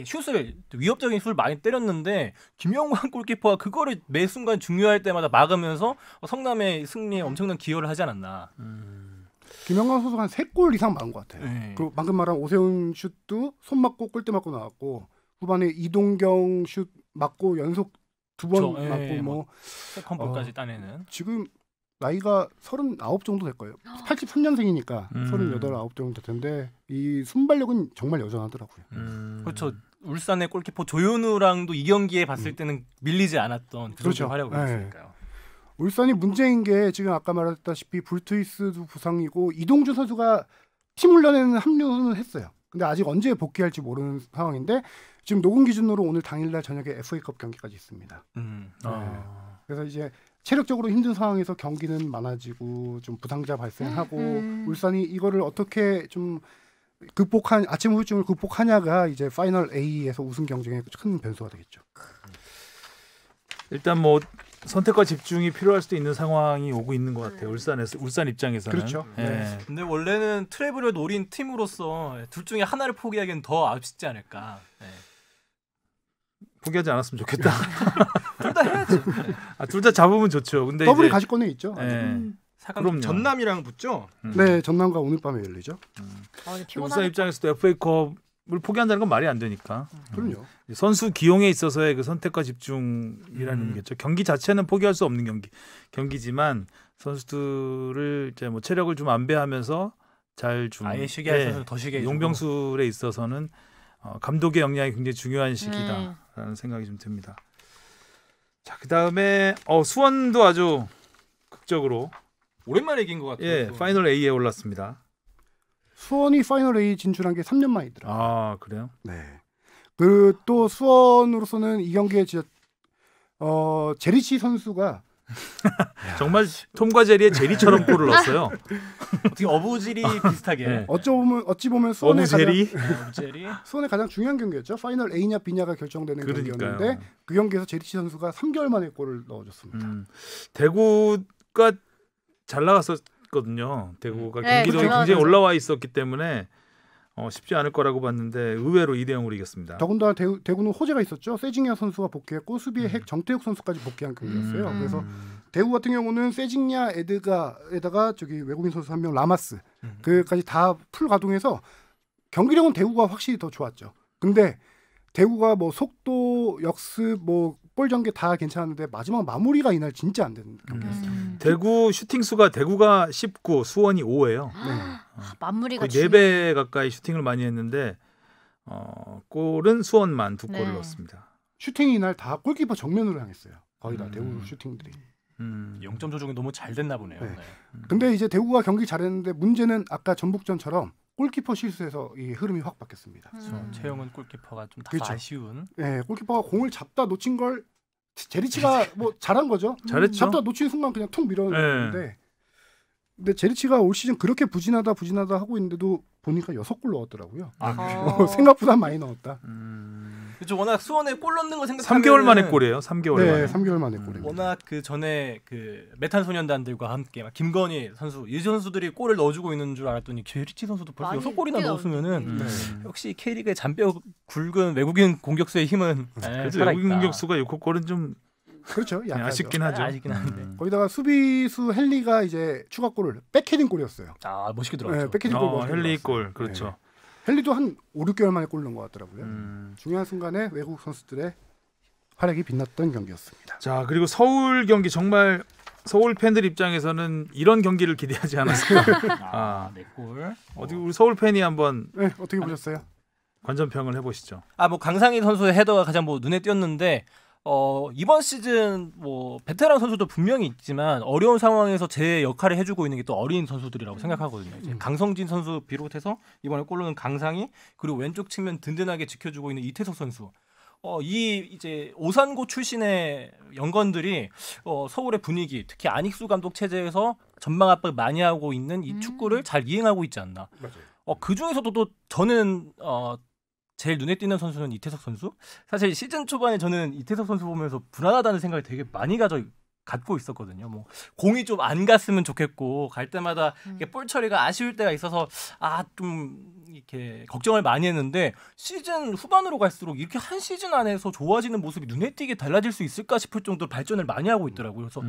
슛을 위협적인 슛을 많이 때렸는데 김영환 골키퍼가 그거를 매 순간 중요할 때마다 막으면서 성남의 승리에 엄청난 기여를 하지 않았나. 김영환 선수가 한 3골 이상 막은 것 같아요. 네. 그 방금 말한 오세훈 슛도 손 맞고 골대 맞고 나왔고 후반에 이동경 슛 맞고 연속 2번 그렇죠. 맞고 뭐 세컨볼까지 따내는. 지금 나이가 39 정도 될 거예요. 83년생이니까 38, 9 정도 될 텐데 이 순발력은 정말 여전하더라고요. 그렇죠. 울산의 골키퍼 조현우랑도 이 경기에 봤을 때는 밀리지 않았던 그렇죠. 활약을 했으니까요. 울산이 문제인 게 지금 아까 말했다시피 불투이스도 부상이고 이동준 선수가 팀 훈련에는 합류는 했어요. 근데 아직 언제 복귀할지 모르는 상황인데 지금 녹음 기준으로 오늘 당일날 저녁에 FA컵 경기까지 있습니다. 그래서 이제 체력적으로 힘든 상황에서 경기는 많아지고 좀 부상자 발생하고 울산이 이거를 어떻게 좀 아침 후유증을 극복하냐가 이제 파이널 A에서 우승 경쟁에 큰 변수가 되겠죠. 일단 뭐 선택과 집중이 필요할 수도 있는 상황이 오고 있는 것 같아요. 울산 입장에서는. 그렇죠. 예. 근데 원래는 트래블을 노린 팀으로서 둘 중에 하나를 포기하기엔 더 아쉽지 않을까. 네. 포기하지 않았으면 좋겠다. 둘 다 해야지. 둘 다 잡으면 좋죠. 근데 더블이 이제 가시권에 있죠. 예. 그럼 전남이랑 붙죠? 네, 전남과 오늘 밤에 열리죠. 울산 입장에서도 FA컵을 포기한다는 건 말이 안 되니까. 그럼요. 선수 기용에 있어서의 그 선택과 집중이라는 의미겠죠. 경기 자체는 포기할 수 없는 경기지만 선수들을 이제 뭐 체력을 좀 안배하면서 잘 좀 아예 쉬게 해서 더 쉬게 해주고. 용병술에 있어서는 감독의 역량이 굉장히 중요한 시기다라는 생각이 좀 듭니다. 자, 그다음에 수원도 아주 극적으로 오랜만에 이긴 것 같아요. 파이널 A에 올랐습니다. 수원이 파이널 A 진출한 게 3년 만이더라고요. 아, 그래요? 네. 그 또 수원으로서는 이 경기에 진짜 제리치 선수가 정말 톰과 제리의 제리처럼 골을 넣었어요. 어떻게 어부질이 비슷하게. 네. 어찌 보면 수원의 어부제리. 어부질이 가장 중요한 경기였죠. 파이널 A냐 B냐가 결정되는 그러니까요. 경기였는데 그 경기에서 제리치 선수가 3개월 만에 골을 넣어줬습니다. 대구가 잘 나갔었거든요. 대구가 네, 경기도 그렇죠. 굉장히 올라와 있었기 때문에 쉽지 않을 거라고 봤는데 의외로 2대0으로 이겼습니다. 더군다나 대구는 호재가 있었죠. 세징야 선수가 복귀했고 수비의 핵 정태욱 선수까지 복귀한 경기였어요. 그래서 대구 같은 경우는 세징야 에드가에다가 저기 외국인 선수 한 명 라마스 그까지 다 풀 가동해서 경기력은 대구가 확실히 더 좋았죠. 근데 대구가 뭐 속도, 역습, 뭐 볼 전개 다 괜찮았는데 마지막 마무리가 이날 진짜 안 되는 경기였어요. 대구 슈팅 수가 대구가 19, 수원이 5예요. 마무리가 4배 가까이 슈팅을 많이 했는데 골은 수원만 2골을 넣었습니다. 슈팅이 이날 다 골키퍼 정면으로 향했어요. 거의 다 대구 슈팅들이. 0점 조정이 너무 잘 됐나 보네요. 네. 네. 근데 이제 대구가 경기 잘했는데 문제는 아까 전북전처럼 골키퍼 실수에서 이 흐름이 확 바뀌었습니다. 최영은 골키퍼가 좀 다소 그렇죠. 아쉬운. 네, 골키퍼가 공을 잡다 놓친 걸 제리치가 뭐 잘한 거죠. 잘했죠. 잡다 놓친 순간 그냥 툭 밀어냈는데 근데 제리치가 올 시즌 그렇게 부진하다 하고 있는데도 보니까 6골 넣었더라고요. 생각보다 많이 넣었다. 그렇죠. 워낙 수원에 골 넣는 거 생각하면 3개월 만에 골이에요. 3개월 네, 만에. 3개월 만에 골입니다. 워낙 그 전에 그 메탄소년단들과 함께 막 김건희 선수 이 선수들이 골을 넣어주고 있는 줄 알았더니 제리치 선수도 벌써 6골이나 넣었으면은 역시 K리그의 잔뼈 굵은 외국인 공격수의 힘은 그래도 살아있다. 외국인 공격수가 6골은 좀 그렇죠. 약하죠. 아쉽긴 하죠. 아쉽긴 한데. 거기다가 수비수 헨리가 이제 추가골을 백헤딩 골이었어요. 아 멋있게 들어갔죠. 네, 백헤딩 골 멋있게 헨리 들어갔어요. 골 그렇죠. 네. 헨리도 한 5, 6개월 만에 골 넣은 것 같더라고요. 중요한 순간에 외국 선수들의 활약이 빛났던 경기였습니다. 자 그리고 서울 경기 정말 서울 팬들 입장에서는 이런 경기를 기대하지 않았어요. 네 골. 어디 우리 서울 팬이 한번 네, 어떻게 보셨어요? 관전평을 해보시죠. 뭐 강상희 선수의 헤더가 가장 뭐 눈에 띄었는데 이번 시즌 뭐 베테랑 선수도 분명히 있지만 어려운 상황에서 제 역할을 해주고 있는 게 또 어린 선수들이라고 생각하거든요. 이제 강성진 선수 비롯해서 이번에 골로는 강상희 그리고 왼쪽 측면 든든하게 지켜주고 있는 이태석 선수. 이 이제 오산고 출신의 연건들이 서울의 분위기 특히 안익수 감독 체제에서 전방 압박 많이 하고 있는 이 축구를 잘 이행하고 있지 않나. 맞아요. 그 중에서도 또 저는 제일 눈에 띄는 선수는 이태석 선수. 사실 시즌 초반에 저는 이태석 선수 보면서 불안하다는 생각을 되게 많이 갖고 있었거든요. 뭐 공이 좀 안 갔으면 좋겠고 갈 때마다 이게 볼 처리가 아쉬울 때가 있어서 좀 이렇게 걱정을 많이 했는데 시즌 후반으로 갈수록 이렇게 한 시즌 안에서 좋아지는 모습이 눈에 띄게 달라질 수 있을까 싶을 정도로 발전을 많이 하고 있더라고요. 그래서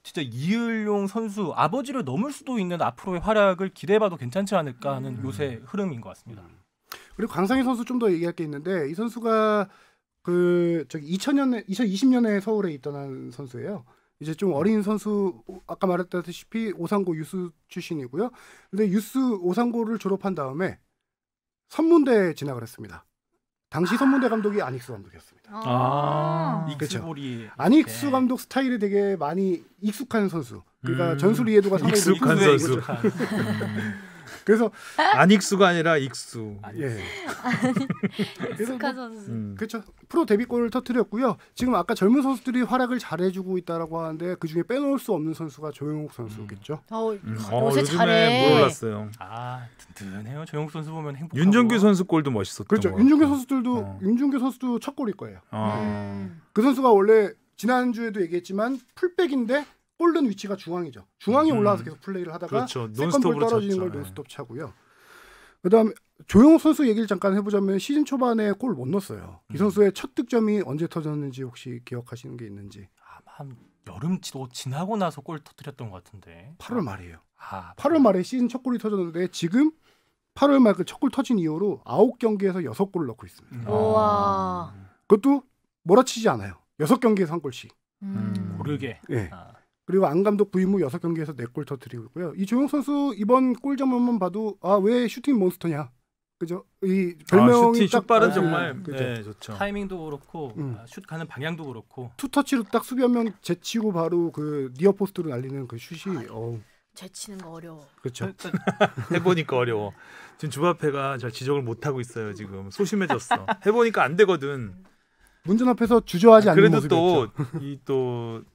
진짜 이을용 선수 아버지를 넘을 수도 있는 앞으로의 활약을 기대해봐도 괜찮지 않을까 하는 요새 흐름인 것 같습니다. 그리고 강상희 선수 좀 더 얘기할 게 있는데 이 선수가 2020년에 서울에 입단한 선수예요. 이제 좀 어린 선수 아까 말했다시피 오상고 유스 출신이고요. 근데 유스 오상고를 졸업한 다음에 선문대에 진학을 했습니다. 당시 선문대 감독이 안익수 감독이었습니다. 익스볼이 안익수 감독 스타일에 되게 많이 익숙한 선수. 그러니까 전술 이해도가 상당히 익숙한 높은 선수. 그래서 안익수가 아니라 익수. 예. 익숙한 선수. 그렇죠. 프로 데뷔골을 터뜨렸고요. 지금 아까 젊은 선수들이 활약을 잘해주고 있다라고 하는데 그 중에 빼놓을 수 없는 선수가 조용욱 선수겠죠. 요새 요즘에 잘해. 못 올랐어요. 든든해요. 조용욱 선수 보면 행복하고. 윤정규 선수 골도 멋있었던 그렇죠. 거 윤중규 같아요. 선수도 첫 골일 거예요. 어. 그 선수가 원래 지난주에도 얘기했지만 풀백인데 골 넣은 위치가 중앙이죠. 중앙에 올라와서 계속 플레이를 하다가 그렇죠. 세컨볼 논스톱으로 떨어지는 찼죠. 걸 논스톱 차고요. 그다음에 조용욱 선수 얘기를 잠깐 해보자면 시즌 초반에 골 못 넣었어요. 이 선수의 첫 득점이 언제 터졌는지 혹시 기억하시는 게 있는지. 한 여름도 지나고 나서 골 터뜨렸던 것 같은데. 8월 말이에요. 8월 8월 말에 시즌 첫 골이 터졌는데 지금 8월 말 그 첫 골 터진 이후로 9경기에서 6골을 넣고 있습니다. 우와. 그것도 몰아치지 않아요. 6경기에서 한 골씩. 고르게. 예. 그리고 안 감독 부임 후 6경기에서 4골 터뜨리고 있고요. 이 조용 선수 이번 골 장면만 봐도 왜 슈팅 몬스터냐. 그죠? 이 별명이 슈팅 딱 슛발은 정말 그죠? 네, 좋죠. 타이밍도 그렇고 슛 가는 방향도 그렇고. 투터치로 딱 수비 한 명 제치고 바로 그 니어 포스트로 날리는 그 슛이 제치는 거 어려워. 그렇죠. 해보니까 어려워. 지금 주바페가 잘 지적을 못 하고 있어요. 지금 소심해졌어. 해보니까 안 되거든. 문전 앞에서 주저하지 않는 그래도 모습이었죠.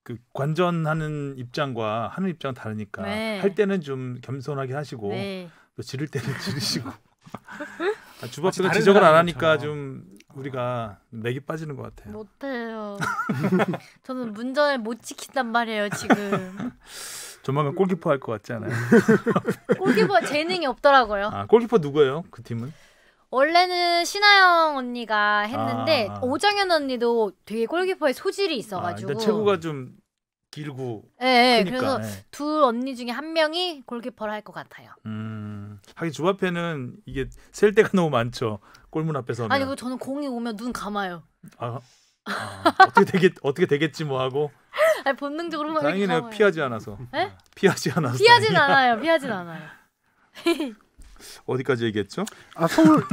그 관전하는 입장과 하는 입장 다르니까 네. 할 때는 좀 겸손하게 하시고 네. 또 지를 때는 지르시고. 주바페가 다른 지적을 안 사람들처럼. 하니까 좀 우리가 맥이 빠지는 것 같아요. 못해요. 저는 문전을 못 지킨단 말이에요 지금. 조만간 골키퍼 할 것 같지 않아요? 골키퍼 재능이 없더라고요. 아, 골키퍼 누구예요? 그 팀은? 원래는 신하영 언니가 했는데 아. 오정현 언니도 되게 골키퍼에 소질이 있어가지고. 일단 체구가 좀 길고 네, 크니까. 그래서 예. 두 언니 중에 한 명이 골키퍼를 할 것 같아요. 하긴 조합회는 이게 셀 때가 너무 많죠. 골문 앞에 서면. 아니, 그 저는 공이 오면 눈 감아요. 어떻게 되겠지 뭐 하고. 아니, 본능적으로 막 이렇게 다행이네요. 감아요. 피하지 않아서. 네? 피하지 않아서. 피하진 다행이에요. 않아요. 피하진 않아요. 어디까지 얘기했죠?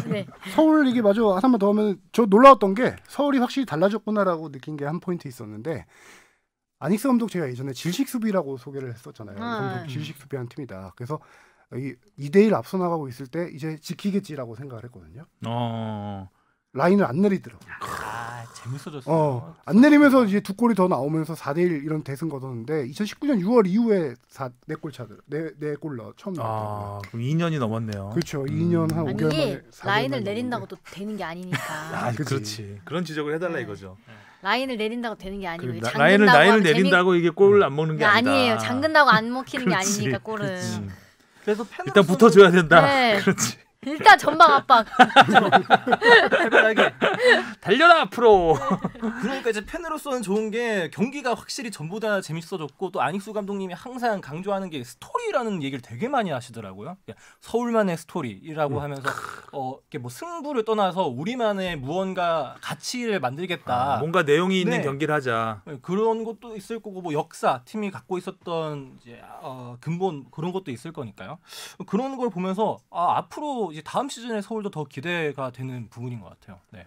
네. 서울 이게 맞아. 하나만 더 하면 저 놀라웠던 게 서울이 확실히 달라졌구나라고 느낀 게 한 포인트 있었는데 아닉스 감독 제가 예전에 질식 수비라고 소개를 했었잖아요. 이 감독 질식 수비하는 팀이다. 그래서 2대1 앞서 나가고 있을 때 이제 지키겠지라고 생각을 했거든요. 라인을 안 내리더라고요. 재밌어졌어요. 안 내리면서 이제 두 골이 더 나오면서 4대1 이런 대승 거뒀는데 2019년 6월 이후에 4골 차들 4골 넣어 처음 넣었더라고요. 그럼 2년이 넘었네요. 그렇죠. 2년 한 아니 5개월 만에 이게 4골 라인을 넣었는데. 내린다고 또 되는 게 아니니까. 그렇지. 그런 지적을 해달라 네. 이거죠. 라인을 내린다고 되는 게 아니고 라인을 내린다고 이게 골을 안 먹는 게 아니다. 아니에요. 잠근다고 안 먹히는 게 그렇지, 아니니까 골은. 그렇지. 그래서 팬으로서는 일단 붙어줘야 된다. 네. 그렇지. 일단 전방 압박. 해바라기. 달려라 앞으로. 그러니까 이제 팬으로서는 좋은 게 경기가 확실히 전보다 재밌어졌고 또 안익수 감독님이 항상 강조하는 게 스토리라는 얘기를 되게 많이 하시더라고요. 서울만의 스토리라고 하면서 이렇게 뭐 승부를 떠나서 우리만의 무언가 가치를 만들겠다. 뭔가 내용이 있는 네. 경기를 하자. 그런 것도 있을 거고 뭐 역사 팀이 갖고 있었던 이제 근본 그런 것도 있을 거니까요. 그런 걸 보면서 앞으로 이제 다음 시즌에 서울도 더 기대가 되는 부분인 것 같아요. 네.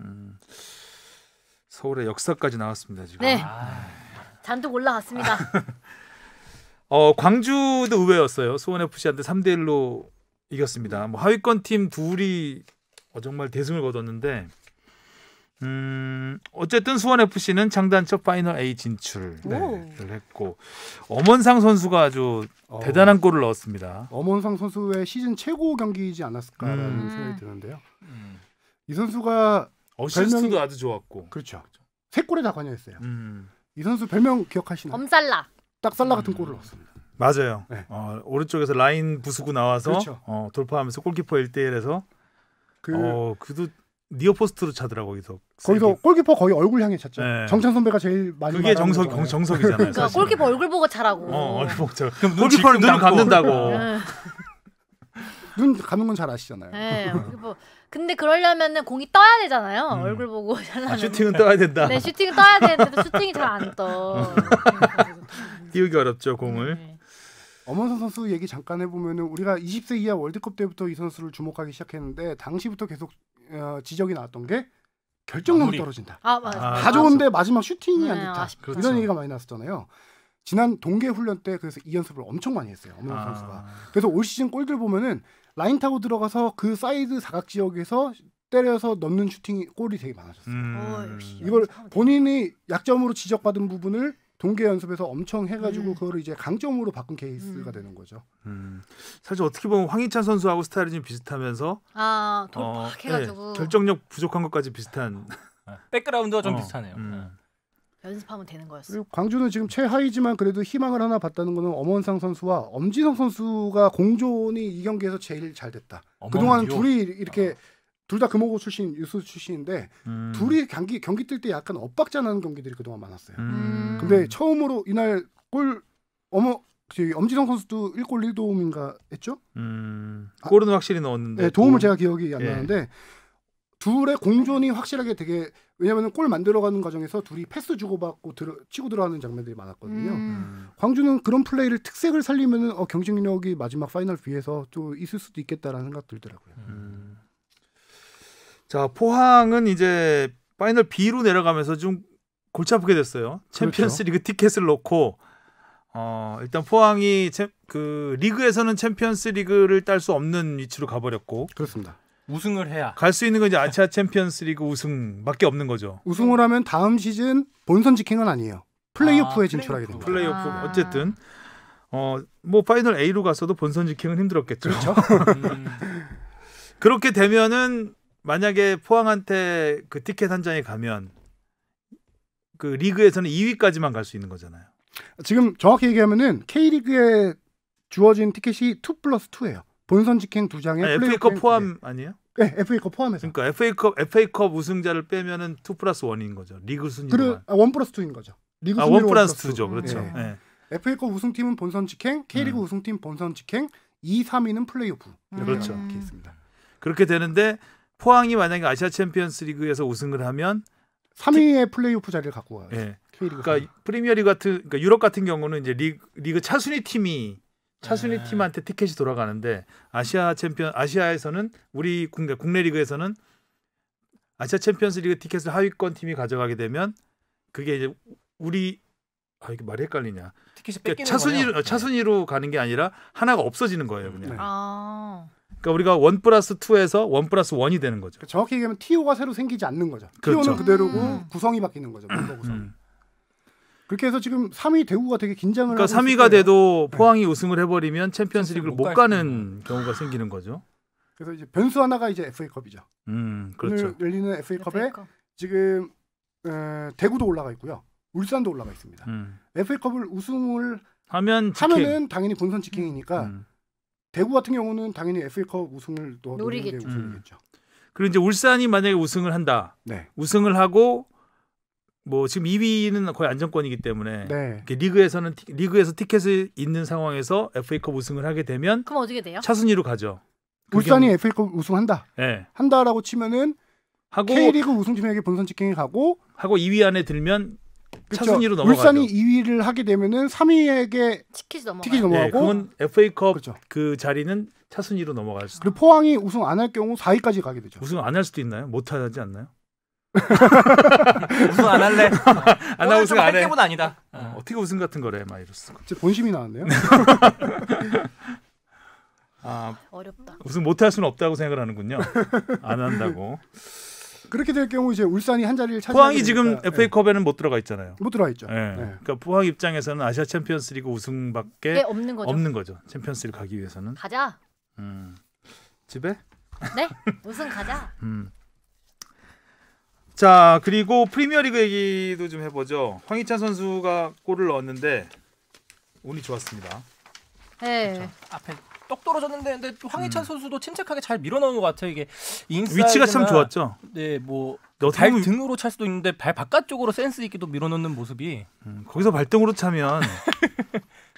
서울의 역사까지 나왔습니다 지금. 네. 잔뜩 올라갔습니다. 광주도 의외였어요. 수원 FC한테 3대1로 이겼습니다. 뭐 하위권 팀 둘이 정말 대승을 거뒀는데 어쨌든 수원 FC는 창단 첫 파이널 A 진출을 했고 엄원상 선수가 아주 대단한 골을 넣었습니다. 엄원상 선수의 시즌 최고 경기이지 않았을까라는 생각이 드는데요. 이 선수가 어시스트도 아주 좋았고. 그렇죠. 3골에 다 관여했어요. 이 선수 별명 기억하시나요? 엄살라. 딱 살라 같은 골을 넣었습니다. 맞아요. 네. 오른쪽에서 라인 부수고 나와서 그렇죠. 돌파하면서 골키퍼 1대1에서 그도 니어 포스트로 차더라고 거기서 골키퍼 거의 얼굴 향해 찼죠. 네. 정찬 선배가 제일 많이 그게 말하는 거잖아요. 정석이잖아요. 그러니까 사실. 골키퍼 얼굴 보고 차라고. 얼굴 보고 차. 그럼 골키퍼는 눈을 감는다고. 네. 눈 감는 건 잘 아시잖아요. 네. 골키퍼. 근데 그러려면은 공이 떠야 되잖아요. 얼굴 보고 잘하는. 슈팅은 떠야 된다. 네, 슈팅은 떠야 되는데도 슈팅이 잘 안 떠. 띄우기 어렵죠 공을. 네. 엄원상 선수 얘기 잠깐 해보면은 우리가 20세 이하 월드컵 때부터 이 선수를 주목하기 시작했는데 당시부터 계속 지적이 나왔던 게 결정력이 떨어진다. 맞아. 다 좋은데 마지막 슈팅이 안 좋다. 아쉽다. 이런 얘기가 많이 나왔었잖아요. 지난 동계 훈련 때 그래서 이 연습을 엄청 많이 했어요. 엄원상 선수가. 그래서 올 시즌 골들 보면은 라인 타고 들어가서 그 사이드 사각 지역에서 때려서 넣는 슈팅이 골이 되게 많아졌어요. 역시 이걸 본인이 약점으로 지적받은 부분을 동계 연습에서 엄청 해가지고 그거를 이제 강점으로 바꾼 케이스가 되는 거죠. 사실 어떻게 보면 황희찬 선수하고 스타일이 좀 비슷하면서 돌파해가지고 결정력 부족한 것까지 비슷한. 백그라운드가 좀 비슷하네요. 연습하면 되는 거였어. 그리고 광주는 지금 최하위지만 그래도 희망을 하나 봤다는 거는 엄원상 선수와 엄지성 선수가 공존이 이 경기에서 제일 잘 됐다. 그동안 둘이 이렇게 둘 다 금호고 출신 유수 출신인데 둘이 경기 뛸 때 약간 엇박자나는 경기들이 그동안 많았어요. 근데 처음으로 이날 골 엄지성 선수도 1골 1도움인가 했죠? 골은 확실히 넣었는데 네, 도움을 제가 기억이 안 나는데 둘의 공존이 확실하게 되게 왜냐하면 골 만들어가는 과정에서 둘이 패스 주고받고 치고 들어가는 장면들이 많았거든요. 광주는 그런 플레이를 특색을 살리면은 경쟁력이 마지막 파이널 B에서 또 있을 수도 있겠다라는 생각 들더라고요. 자 포항은 이제 파이널 B로 내려가면서 좀 골치 아프게 됐어요. 챔피언스리그 티켓을 놓고 일단 포항이 그 리그에서는 챔피언스리그를 딸 수 없는 위치로 가버렸고 그렇습니다. 우승을 해야 갈 수 있는 건 이제 아시아 챔피언스리그 우승밖에 없는 거죠. 우승을 하면 다음 시즌 본선 직행은 아니에요. 플레이오프에 진출하게 됩니다. 플레이오프 어쨌든 뭐 파이널 A로 갔어도 본선 직행은 힘들었겠죠. 그렇죠. 그렇게 되면은 만약에 포항한테 그 티켓 한 장에 가면 그 리그에서는 2위까지만 갈 수 있는 거잖아요. 지금 정확히 얘기하면은 K리그에 주어진 티켓이 2+2예요. 본선 직행 2장에 FA컵 포함 아니에요? 네, FA컵 포함해서. 그러니까 FA컵 우승자를 빼면은 2+1인 거죠. 리그 순위로. 1+2인 거죠. 리그 순위로 1+2죠. 그렇죠. 네. 네. FA컵 우승팀은 본선 직행, K리그 우승팀 본선 직행, 2, 3위는 플레이오프. 이렇게 그렇죠. 있습니다. 그렇게 되는데 포항이 만약에 아시아 챔피언스리그에서 우승을 하면 3위의 플레이오프 자리를 갖고 가요. 예. K리그. 그러니까 프리미어리그 같은 그러니까 유럽 같은 경우는 이제 리그 차순위 팀한테 티켓이 돌아가는데 아시아에서는 우리 국내 리그에서는 아시아 챔피언스리그 티켓을 하위권 팀이 가져가게 되면 그게 이제 우리 이게 말이 헷갈리냐. 티켓이 그러니까 뺏기는 차순위로 가는 게 아니라 하나가 없어지는 거예요, 그냥. 네. 아. 그러니까 우리가 1+2에서 1+1이 되는 거죠. 정확히 얘기하면 TO가 새로 생기지 않는 거죠. 그렇죠. TO는 그대로고 구성이 바뀌는 거죠. 멤버 구성. 그렇게 해서 지금 3위 대구가 되게 긴장을 그러니까 하고 3위가 있을 거예요. 돼도 포항이 우승을 해버리면 챔피언스리그를 못 못 갈 가는 경우가 생기는 거죠. 그래서 이제 변수 하나가 이제 FA컵이죠. 그렇죠. 오늘 열리는 FA컵에 FA컵. 지금 대구도 올라가 있고요. 울산도 올라가 있습니다. 음. FA컵을 우승을 하면은 당연히 본선 직행이니까 대구 같은 경우는 당연히 FA컵 우승을 또 노리는 게 우승이겠죠. 그리고 이제 울산이 만약에 우승을 한다. 네. 우승을 하고 뭐 지금 2위는 거의 안정권이기 때문에 네. 이렇게 리그에서 티켓이 있는 상황에서 FA컵 우승을 하게 되면 그럼 어떻게 돼요? 차순위로 가죠. 울산이 FA컵 우승한다. 네. 한다라고 치면은 하고 K리그 우승팀에게 본선 직행이 가고 2위 안에 들면 그쵸? 차순위로 넘어가죠. 울산이 2위를 하게 되면은 3위에게 티켓이 넘어가요. 티켓이 네, 넘어가고 그건 FA컵 그렇죠. 그 자리는 차순위로 넘어갈 수. 그리고 포항이 우승 안 할 경우 4위까지 가게 되죠. 우승 안 할 수도 있나요? 못 하지 않나요? 우승 안 할래. 나 우승 안 해. 할게보다 아니다. 어떻게 우승 같은 거래? 막 이랬어. 제 본심이 나왔네요. 어렵다. 우승 못 할 수는 없다고 생각을 하는군요. 안 한다고. 그렇게 될 경우 이제 울산이 한 자리를 차지하게 포항이 지금 되니까, FA컵에는 못 들어가 있잖아요. 못 들어가 있죠. 네. 네. 그러니까 포항 입장에서는 아시아 챔피언스리그 우승밖에 없는 거죠. 없는 거죠. 챔피언스리그 가기 위해서는. 가자. 집에? 네? 우승 가자. 자, 그리고 프리미어리그 얘기도 좀 해보죠. 황희찬 선수가 골을 넣었는데 운이 좋았습니다. 네. 그렇죠. 앞에 똑 떨어졌는데 근데 또 황희찬 선수도 침착하게 잘 밀어넣은 것 같아요. 이게 인사이드나, 위치가 참 좋았죠. 네, 뭐 너 발 너무- 등으로 찰 수도 있는데 발 바깥쪽으로 센스 있게 또 밀어넣는 모습이 거기서 발등으로 차면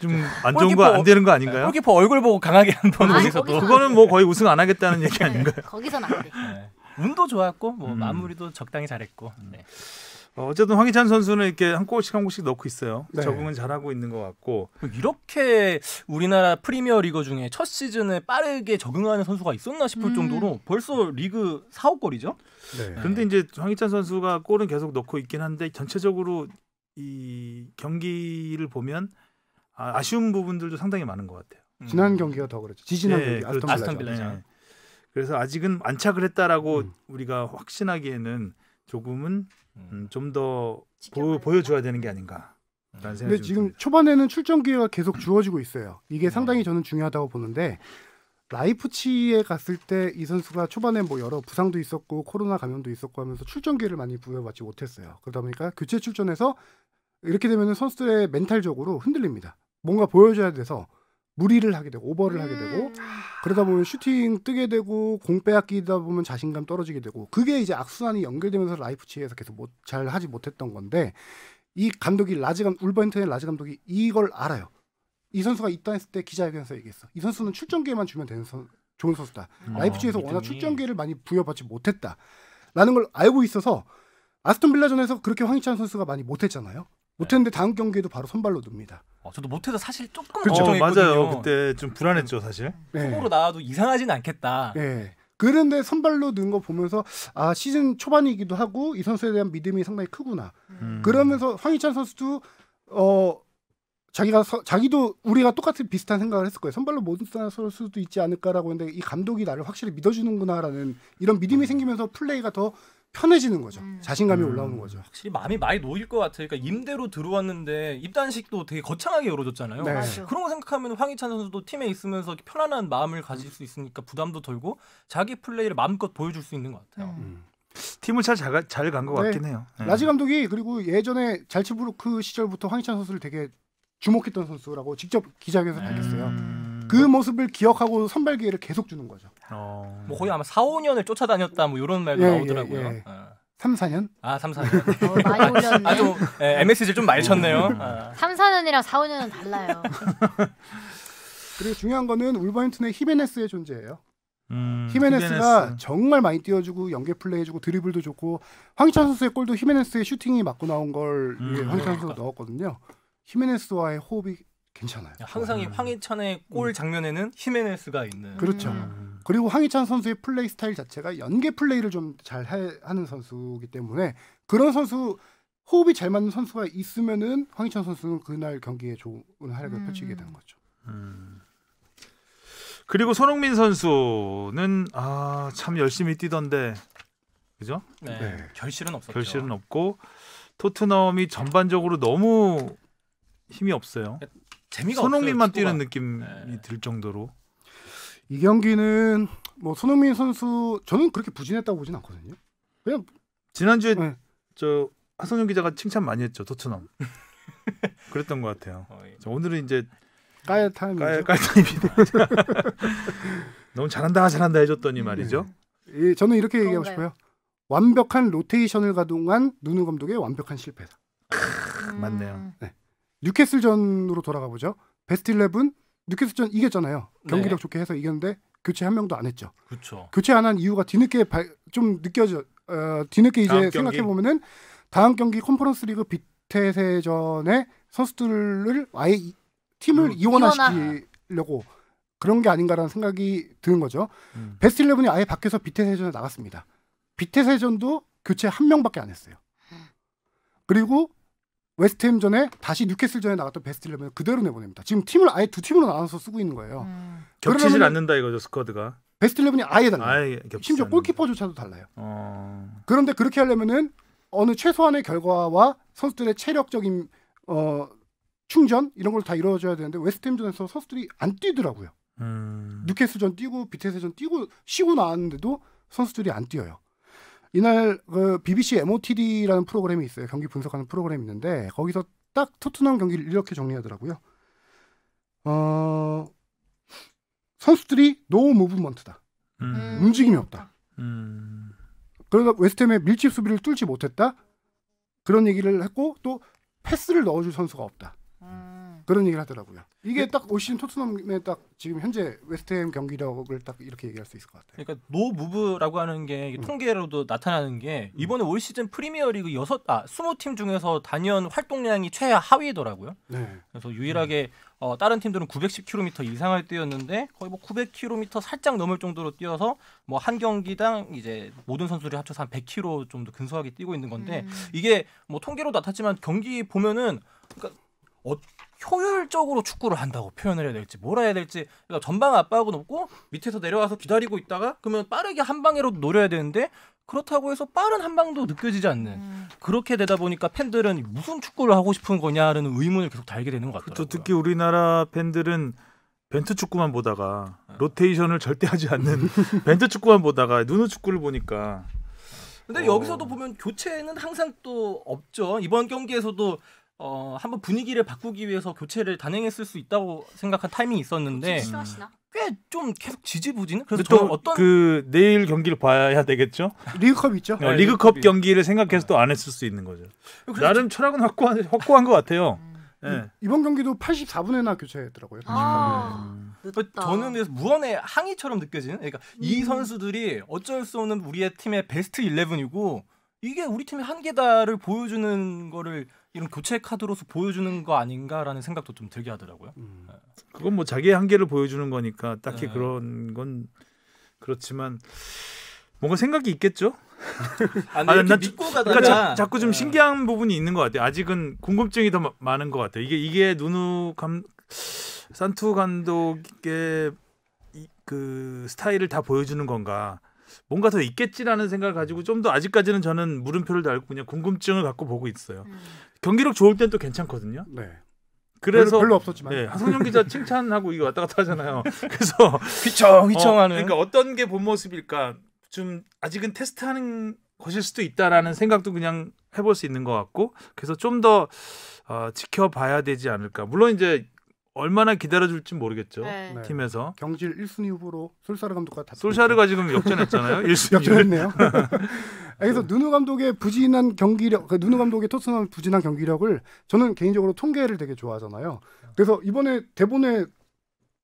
좀 안 좋은 거 안 되는 거 아닌가요? 골키퍼 얼굴 보고 강하게 한번 아니, 거기서도 거기서- 그거는 뭐 거의 우승 안 하겠다는 얘기 아닌가요? 거기선 안 돼. 네. 운도 좋았고 뭐 마무리도 적당히 잘했고. 네. 어쨌든 황희찬 선수는 이렇게 한 골씩 넣고 있어요. 네. 적응은 잘하고 있는 것 같고. 이렇게 우리나라 프리미어 리그 중에 첫 시즌에 빠르게 적응하는 선수가 있었나 싶을 정도로 벌써 리그 4, 5골이죠? 네. 그런데 이제 황희찬 선수가 골은 계속 넣고 있긴 한데 전체적으로 이 경기를 보면 아쉬운 부분들도 상당히 많은 것 같아요. 지난 경기가 더 그렇죠. 지지난 네, 경기 그렇죠. 아스톤 빌라죠. 빌라. 네. 그래서 아직은 안착을 했다라고 우리가 확신하기에는 조금은 좀 더 지켜봐야겠다. 보여줘야 되는 게 아닌가. 라는 생각이 근데 좀 지금 듭니다. 초반에는 출전 기회가 계속 주어지고 있어요. 이게 상당히 저는 중요하다고 보는데 라이프치히에 갔을 때 이 선수가 초반에 뭐 여러 부상도 있었고 코로나 감염도 있었고 하면서 출전 기회를 많이 부여받지 못했어요. 그러다 보니까 교체 출전해서 이렇게 되면 선수들의 멘탈적으로 흔들립니다. 뭔가 보여줘야 돼서 무리를 하게 되고 오버를 하게 되고 그러다 보면 슈팅 뜨게 되고 공 빼앗기다 보면 자신감 떨어지게 되고 그게 이제 악순환이 연결되면서 라이프치히에서 계속 잘 하지 못했던 건데 이 감독이 울버햄튼의 라즈 감독이 이걸 알아요. 이 선수가 입단했을 때 기자회견에서 얘기했어. 이 선수는 출전 기회만 주면 되는 좋은 선수다. 라이프치히에서 워낙 출전 기회를 많이 부여받지 못했다라는 걸 알고 있어서 아스톤 빌라전에서 그렇게 황희찬 선수가 많이 못했잖아요. 못했는데 다음 경기에도 바로 선발로 듭니다. 저도 못해서 사실 조금 그렇죠. 걱정했거든요. 맞아요. 그때 좀 불안했죠, 사실. 네. 후보로 나와도 이상하진 않겠다. 네. 그런데 선발로 넣은 거 보면서 시즌 초반이기도 하고 이 선수에 대한 믿음이 상당히 크구나. 그러면서 황희찬 선수도 자기도 우리가 똑같은 비슷한 생각을 했을 거예요. 선발로 못 나설 수도 있지 않을까라고 했는데 이 감독이 나를 확실히 믿어주는구나라는 이런 믿음이 생기면서 플레이가 더 편해지는 거죠. 자신감이 올라오는 거죠. 확실히 마음이 많이 놓일 것 같아요. 그러니까 임대로 들어왔는데 입단식도 되게 거창하게 열어줬잖아요. 네. 맞아. 그런 거 생각하면 황희찬 선수도 팀에 있으면서 편안한 마음을 가질 수 있으니까 부담도 덜고 자기 플레이를 마음껏 보여줄 수 있는 것 같아요. 팀을 잘 간 것 네. 같긴 해요. 네. 라지 감독이 그리고 예전에 잘츠부르크 시절부터 황희찬 선수를 되게 주목했던 선수라고 직접 기자회견에서 밝혔어요. 그 모습을 기억하고 선발 기회를 계속 주는 거죠. 뭐 거의 아마 4, 5년을 쫓아다녔다 뭐 이런 말도 나오더라고요. 예. 3, 4년? 아, 3, 4년. 많이 올렸네. 아주 MSG를 좀 많이 쳤네요. 3, 4년이랑 4, 5년은 달라요. 그리고 중요한 거는 울버햄튼의 히메네스의 존재예요. 히메네스가 정말 많이 띄워주고 연계 플레이해주고 드리블도 좋고 황희찬 선수의 골도 히메네스의 슈팅이 맞고 나온 걸 황희찬 선수가 넣었거든요. 히메네스와의 호흡이 괜찮아요. 항상 이 황희찬의 골 장면에는 히메네스가 있는. 그렇죠. 그리고 황희찬 선수의 플레이 스타일 자체가 연계 플레이를 좀 잘 하는 선수이기 때문에 그런 선수 호흡이 잘 맞는 선수가 있으면은 황희찬 선수는 그날 경기에 좋은 활약을 펼치게 되는 거죠. 그리고 손흥민 선수는 참 열심히 뛰던데 그죠? 네. 결실은 없었죠. 결실은 없고 토트넘이 전반적으로 너무 힘이 없어요. 재미가 손흥민만 없어요, 뛰는 느낌이 들 정도로. 이 경기는 뭐 손흥민 선수 저는 그렇게 부진했다고 보진 않거든요. 그냥 지난주에 네. 저 하성룡 기자가 칭찬 많이 했죠 토트넘. 그랬던 것 같아요. 오늘은 이제 까야 타임이죠. 깔타임이네. 너무 잘한다 해줬더니 말이죠. 저는 이렇게 얘기하고 싶어요. 완벽한 로테이션을 가동한 누누 감독의 완벽한 실패다. 맞네요. 네. 뉴캐슬전으로 돌아가 보죠. 베스트 11 뉴캐슬전 이겼잖아요. 경기력 네. 좋게 해서 이겼는데 교체 한 명도 안 했죠. 그렇죠. 교체 안 한 이유가 뒤늦게 좀 느껴져. 뒤늦게 이제 생각해 보면은 다음 경기 컨퍼런스리그 비태세전에 선수들을 아예 팀을 이원화시키려고 그런 게 아닌가라는 생각이 드는 거죠. 베스트 11이 아예 밖에서 비태세전에 나갔습니다. 비태세전도 교체 한 명밖에 안 했어요. 그리고 웨스트햄전에 다시 뉴캐슬전에 나갔던 베스트 11을 그대로 내보냅니다. 지금 팀을 아예 두 팀으로 나눠서 쓰고 있는 거예요. 겹치질 않는다 이거죠 스쿼드가. 베스트 11이 아예 달라요. 아예 심지어 골키퍼조차도 달라요. 어... 그런데 그렇게 하려면은 어느 최소한의 결과와 선수들의 체력적인 충전 이런 걸 다 이루어져야 되는데 웨스트햄전에서 선수들이 안 뛰더라고요. 뉴캐슬전 뛰고 비테스전 뛰고 쉬고 나왔는데도 선수들이 안 뛰어요. 이날 그 BBC MOTD라는 프로그램이 있어요. 경기 분석하는 프로그램이 있는데 거기서 딱 토트넘 경기를 이렇게 정리하더라고요. 선수들이 노 무브먼트다. 움직임이 없다. 그러다 웨스트햄의 밀집 수비를 뚫지 못했다. 그런 얘기를 했고 또 패스를 넣어줄 선수가 없다. 그런 얘기를 하더라고요. 이게 딱 올 시즌 토트넘의 딱 지금 현재 웨스트햄 경기력을 딱 이렇게 얘기할 수 있을 것 같아요. 그러니까 노 무브라고 하는 게 통계로도 나타나는 게 이번에 올 시즌 프리미어리그 20팀 중에서 단연 활동량이 최하위더라고요. 네. 그래서 유일하게 다른 팀들은 910km 이상을 뛰었는데 거의 뭐 900km 살짝 넘을 정도로 뛰어서 뭐 한 경기당 이제 모든 선수들이 합쳐서 한 100km 정도 근소하게 뛰고 있는 건데 이게 뭐 통계로 나타났지만 경기 보면은 그러니까 효율적으로 축구를 한다고 표현을 해야 될지 뭐라 해야 될지 그러니까 전방 압박은 없고 밑에서 내려와서 기다리고 있다가 그러면 빠르게 한 방에로 노려야 되는데 그렇다고 해서 빠른 한 방도 느껴지지 않는 그렇게 되다 보니까 팬들은 무슨 축구를 하고 싶은 거냐라는 의문을 계속 달게 되는 것 같더라고요. 또 특히 우리나라 팬들은 벤투 축구만 보다가 로테이션을 절대 하지 않는 벤투 축구만 보다가 누누 축구를 보니까 근데 여기서도 보면 교체는 항상 또 없죠. 이번 경기에서도 한번 분위기를 바꾸기 위해서 교체를 단행했을 수 있다고 생각한 타이밍이 있었는데 꽤 좀 계속 지지부진. 그래서 또 저는 어떤 그 내일 경기를 봐야 되겠죠. 리그컵 있죠. 리그컵 경기를 생각해서 또 안 했을 수 있는 거죠. 나름 철학은 확고한 것 같아요. 네. 이번 경기도 84분에나 교체했더라고요. 저는 그래서 무언의 항의처럼 느껴지는. 그러니까 이 선수들이 어쩔 수 없는 우리의 팀의 베스트 11이고 이게 우리 팀의 한계다를 보여주는 거를 이런 교체 카드로서 보여주는 거 아닌가라는 생각도 좀 들게 하더라고요. 그건 뭐 자기의 한계를 보여주는 거니까 딱히 그런 건 그렇지만 뭔가 생각이 있겠죠. 난 믿고 가다가 그러니까 자꾸 좀 신기한 부분이 있는 것 같아요. 아직은 궁금증이 더 많은 것 같아요. 이게 산투 감독의 그 스타일을 다 보여주는 건가? 뭔가 더 있겠지라는 생각을 가지고 좀 더 아직까지는 저는 물음표를 달고 그냥 궁금증을 갖고 보고 있어요. 경기력 좋을 땐 또 괜찮거든요. 네. 그래서 별로 없었지만. 네, 하성룡 기자 칭찬하고 이거 왔다 갔다 하잖아요. 그래서 휘청하는. 그러니까 어떤 게 본 모습일까? 좀 아직은 테스트하는 것일 수도 있다라는 생각도 그냥 해볼 수 있는 것 같고 그래서 좀 더 지켜봐야 되지 않을까. 물론 이제 얼마나 기다려줄지 모르겠죠. 네. 네. 팀에서. 경질 1순위 후보로 솔샤르 감독과 다투고 솔샤르가 지금 역전했잖아요. 1순위. 역전했네요. 그래서 누누 감독의 부진한 경기력, 누누 감독의 토트넘 부진한 경기력을 저는 개인적으로 통계를 되게 좋아하잖아요. 그래서 이번에 대본에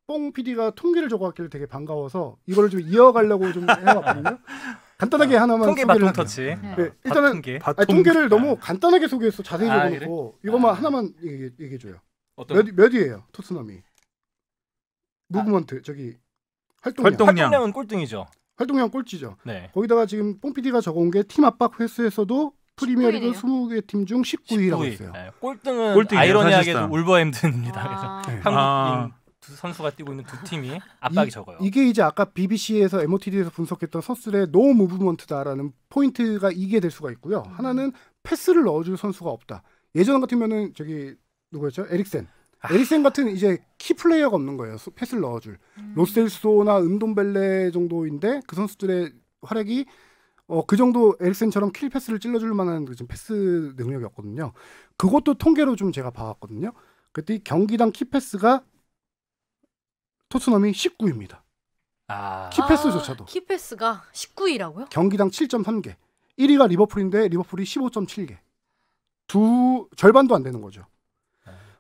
뽕 PD가 통계를 적어왔길래 되게 반가워서 이거를 좀 이어가려고 좀 해봤거든요. 간단하게 하나만 통계 소개를 바통 할게요. 터치. 네, 일단은 통계. 통계를 너무 간단하게 소개했어. 자세히 아, 적어놓고 이것만 하나만 얘기해줘요. 어떤 몇이에요 토트넘이? 무브먼트 저기 활동량은 꼴등이죠. 활동량 꼴찌죠. 네. 거기다가 지금 뽕 PD가 적어온 게 팀 압박 횟수에서도 프리미어리그 20개 팀 중 19위라고 했어요. 네. 꼴등은 꼴등이에요, 아이러니하게도 사실상. 울버햄튼입니다. 아. 그래서 네. 한국인 두 선수가 뛰고 있는 두 팀이 압박이 적어요. 이게 이제 아까 BBC에서 MOTD에서 분석했던 선수들의 노 무브먼트다라는 포인트가 이게 될 수가 있고요. 하나는 패스를 넣어줄 선수가 없다. 예전 같으면은 저기 누구였죠? 에릭센 같은 이제 키 플레이어가 없는 거예요. 패스를 넣어줄 로셀소나 은돔벨레 정도인데 그 선수들의 활약이 그 정도 에릭센처럼 킬 패스를 찔러줄 만한 그 패스 능력이 없거든요. 그것도 통계로 좀 제가 봐왔거든요. 그때 경기당 키 패스가 토트넘이 19위입니다. 키패스조차도. 키패스가 19위라고요? 경기당 7.3개. 1위가 리버풀인데 리버풀이 15.7개. 절반도 안 되는 거죠.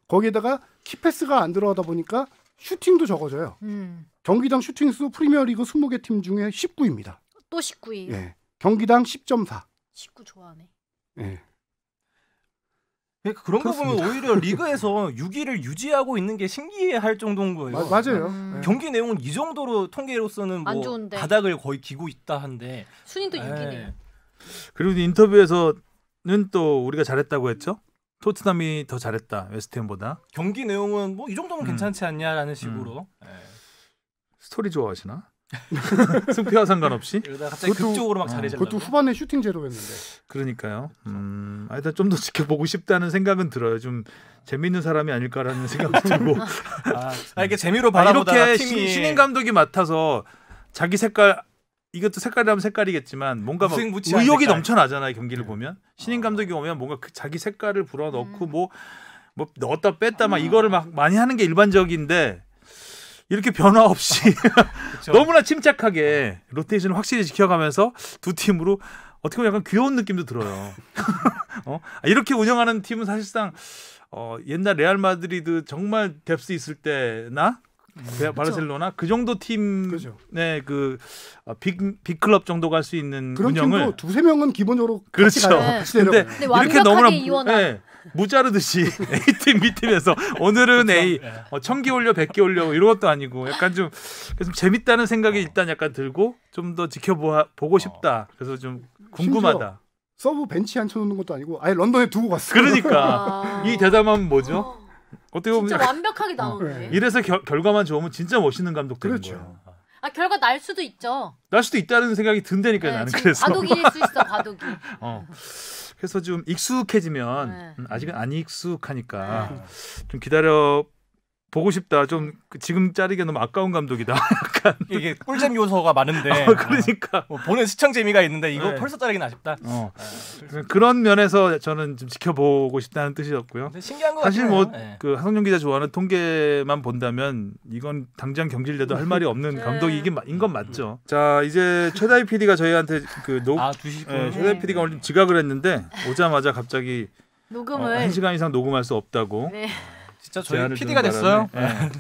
거기에다가 키패스가 안 들어가다 보니까 슈팅도 적어져요. 경기당 슈팅 수 프리미어리그 20개 팀 중에 19위입니다. 또 19위. 예. 경기당 10.4. 19 좋아하네. 예. 그런 거 보면 오히려 리그에서 6위를 유지하고 있는 게 신기할 정도인 거예요. 맞아요. 예. 경기 내용은 이 정도로 통계로서는 안 뭐 좋은데. 바닥을 거의 기고 있다 한데 순위도 6위네요. 그리고 인터뷰에서는 또 우리가 잘했다고 했죠. 토트넘이 더 잘했다. 웨스트햄보다. 경기 내용은 뭐 이 정도면 괜찮지 않냐라는 식으로 스토리 좋아하시나? 승패와 상관없이? 이러다 갑자기 극적으로 막 잘해지려고. 그것도 후반에 슈팅 제로였는데. 그러니까요. 하여튼 좀 더 지켜보고 싶다는 생각은 들어요. 좀 재밌는 사람이 아닐까라는 생각도 들고. 이렇게 재미로 바라보다가 이렇게 팀이 신인 감독이 맡아서 자기 색깔 이것도 색깔이라면 색깔이겠지만 뭔가 막 무색무취한 의욕이 색깔. 넘쳐나잖아요. 경기를 보면 신인 감독이 오면 뭔가 자기 색깔을 불어넣고 뭐 넣었다 뺐다 막 이거를 막 많이 하는 게 일반적인데 이렇게 변화 없이 너무나 침착하게 로테이션을 확실히 지켜가면서 두 팀으로 어떻게 보면 약간 귀여운 느낌도 들어요. 이렇게 운영하는 팀은 사실상 옛날 레알 마드리드 정말 뎁스 있을 때나 바르셀로나 그 정도 팀의 그렇죠. 그 빅클럽 정도 갈 수 있는 그런 운영을 팀도 두세 명은 기본적으로 그렇죠. 같이 가요. 네. 같이 근데 내려가요. 근데 이렇게 완벽하게 너무나 이원한. 무자르듯이 A팀 B팀에서 오늘은 A 1000개 올려 100개 올려 이런 것도 아니고 약간 좀 그래서 재밌다는 생각이 일단 약간 들고 좀 더 지켜보고 싶다. 그래서 좀 궁금하다. 서브 벤치에 앉혀놓는 것도 아니고 아예 런던에 두고 갔어요. 그러니까 이 대담함은 뭐죠? 어떻게 보면 진짜 완벽하게 나오네. 이래서 결과만 좋으면 진짜 멋있는 감독 되는 그렇죠. 거예요. 결과 날 수도 있죠. 날 수도 있다는 생각이 든다니까요. 나는 지금 그래서 과도기일 수 있어. 과도기. 그래서 좀 익숙해지면 네. 아직은 안 익숙하니까 좀 기다려 보고 싶다. 좀 지금 자르기 너무 아까운 감독이다. 약간 이게 꿀잼 요소가 많은데 그러니까 보는 시청 재미가 있는데 이거 네. 벌써 자르기는 아쉽다. 그런 면에서 저는 좀 지켜보고 싶다는 뜻이었고요. 근데 신기한 거 사실 같아요. 뭐 그 하성룡 기자 좋아하는 통계만 본다면 이건 당장 경질돼도 할 말이 없는 네. 감독인 건 맞죠. 자 이제 최다희 PD가 저희한테 그 2시 최다희 PD가 오늘 좀 지각을 했는데 오자마자 갑자기 녹음을 1시간 이상 녹음할 수 없다고. 네. 진짜 저희 제안을 PD가 주는 됐어요. 바람에,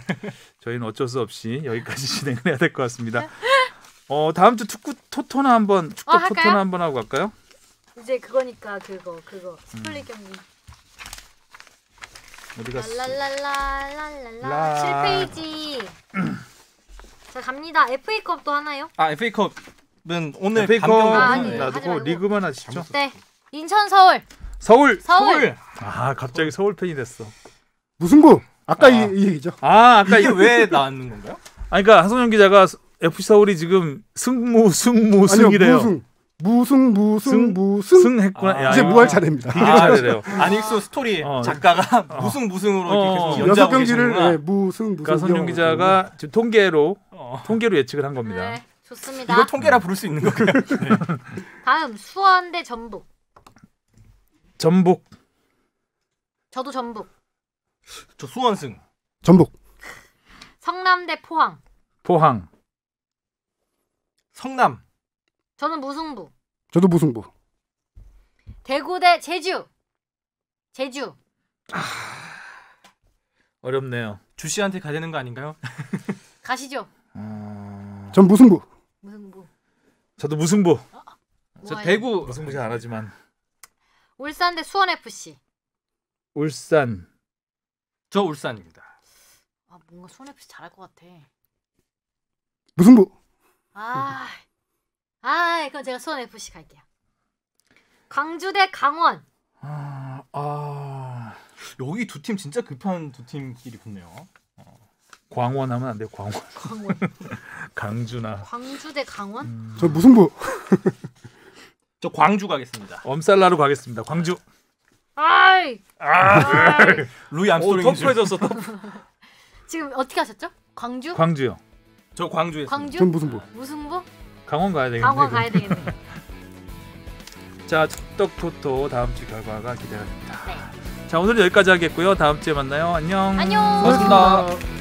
저희는 어쩔 수 없이 여기까지 진행을 해야 될 것 같습니다. 다음 주 축구 토토나 한번 할까요? 토토나 한번 하고 갈까요? 이제 그거니까 그거 스플릿 경기. 어디 갔어? 랄랄랄랄랄라 7페이지. 자 갑니다. FA컵도 하나요? FA컵은 오늘 FA컵은 아니, 놔두고 하지 말고. 리그만 하시죠. 네. 인천 서울. 서울. 갑자기 서울 팬이 됐어. 무승부. 아까 이 얘기죠. 아까 이게 왜 나왔는 건가요? 그러니까 하성룡 기자가 FC 서울이 지금 승무승이래요. 승했구나. 이제 뭐 할 차례입니다. 이게 차례래요. 안익수 스토리 작가가 무승으로 이렇게 계속 연주하고 6경기를 계시는구나. 무승. 그러니까 하성룡 기자가 지금 통계로 예측을 한 겁니다. 네. 좋습니다. 이걸 통계라 부를 수 있는 건가요? 네. 다음 수원 대 전북. 전북. 저도 전북. 저 수원승. 전북. 성남 대 포항. 포항. 성남. 저는 무승부. 저도 무승부. 대구 대 제주. 제주. 어렵네요. 주 씨한테 가야 되는 거 아닌가요? 가시죠. 전 무승부. 무승부. 저도 무승부. 저 뭐야, 대구. 무승부 잘 안 하지만. 울산 대 수원 FC. 울산. 저 울산입니다. 아 뭔가 수원 FC 잘할 것 같아. 무승부. 그럼 제가 수원 FC 갈게요. 광주 대 강원. 여기 두 팀 진짜 급한 두 팀끼리 붙네요. 광원 하면 안 돼. 광원. 강원. 강주나. 광주 대 강원? 저 무승부. 저 광주 가겠습니다. 엄살라로 가겠습니다. 광주. 아이. 루이 암스트롱이 터프해졌어. 지금 어떻게 하셨죠? 광주? 광주요. 저 광주에 광주? 전 무승부. 무승부? 강원 가야 되겠네. 강원 가야 되겠네. 자, 찰떡토토 다음 주 결과가 기대가 됩니다. 네. 자, 오늘 여기까지 하겠고요. 다음 주에 만나요. 안녕. 안녕. 고맙습니다.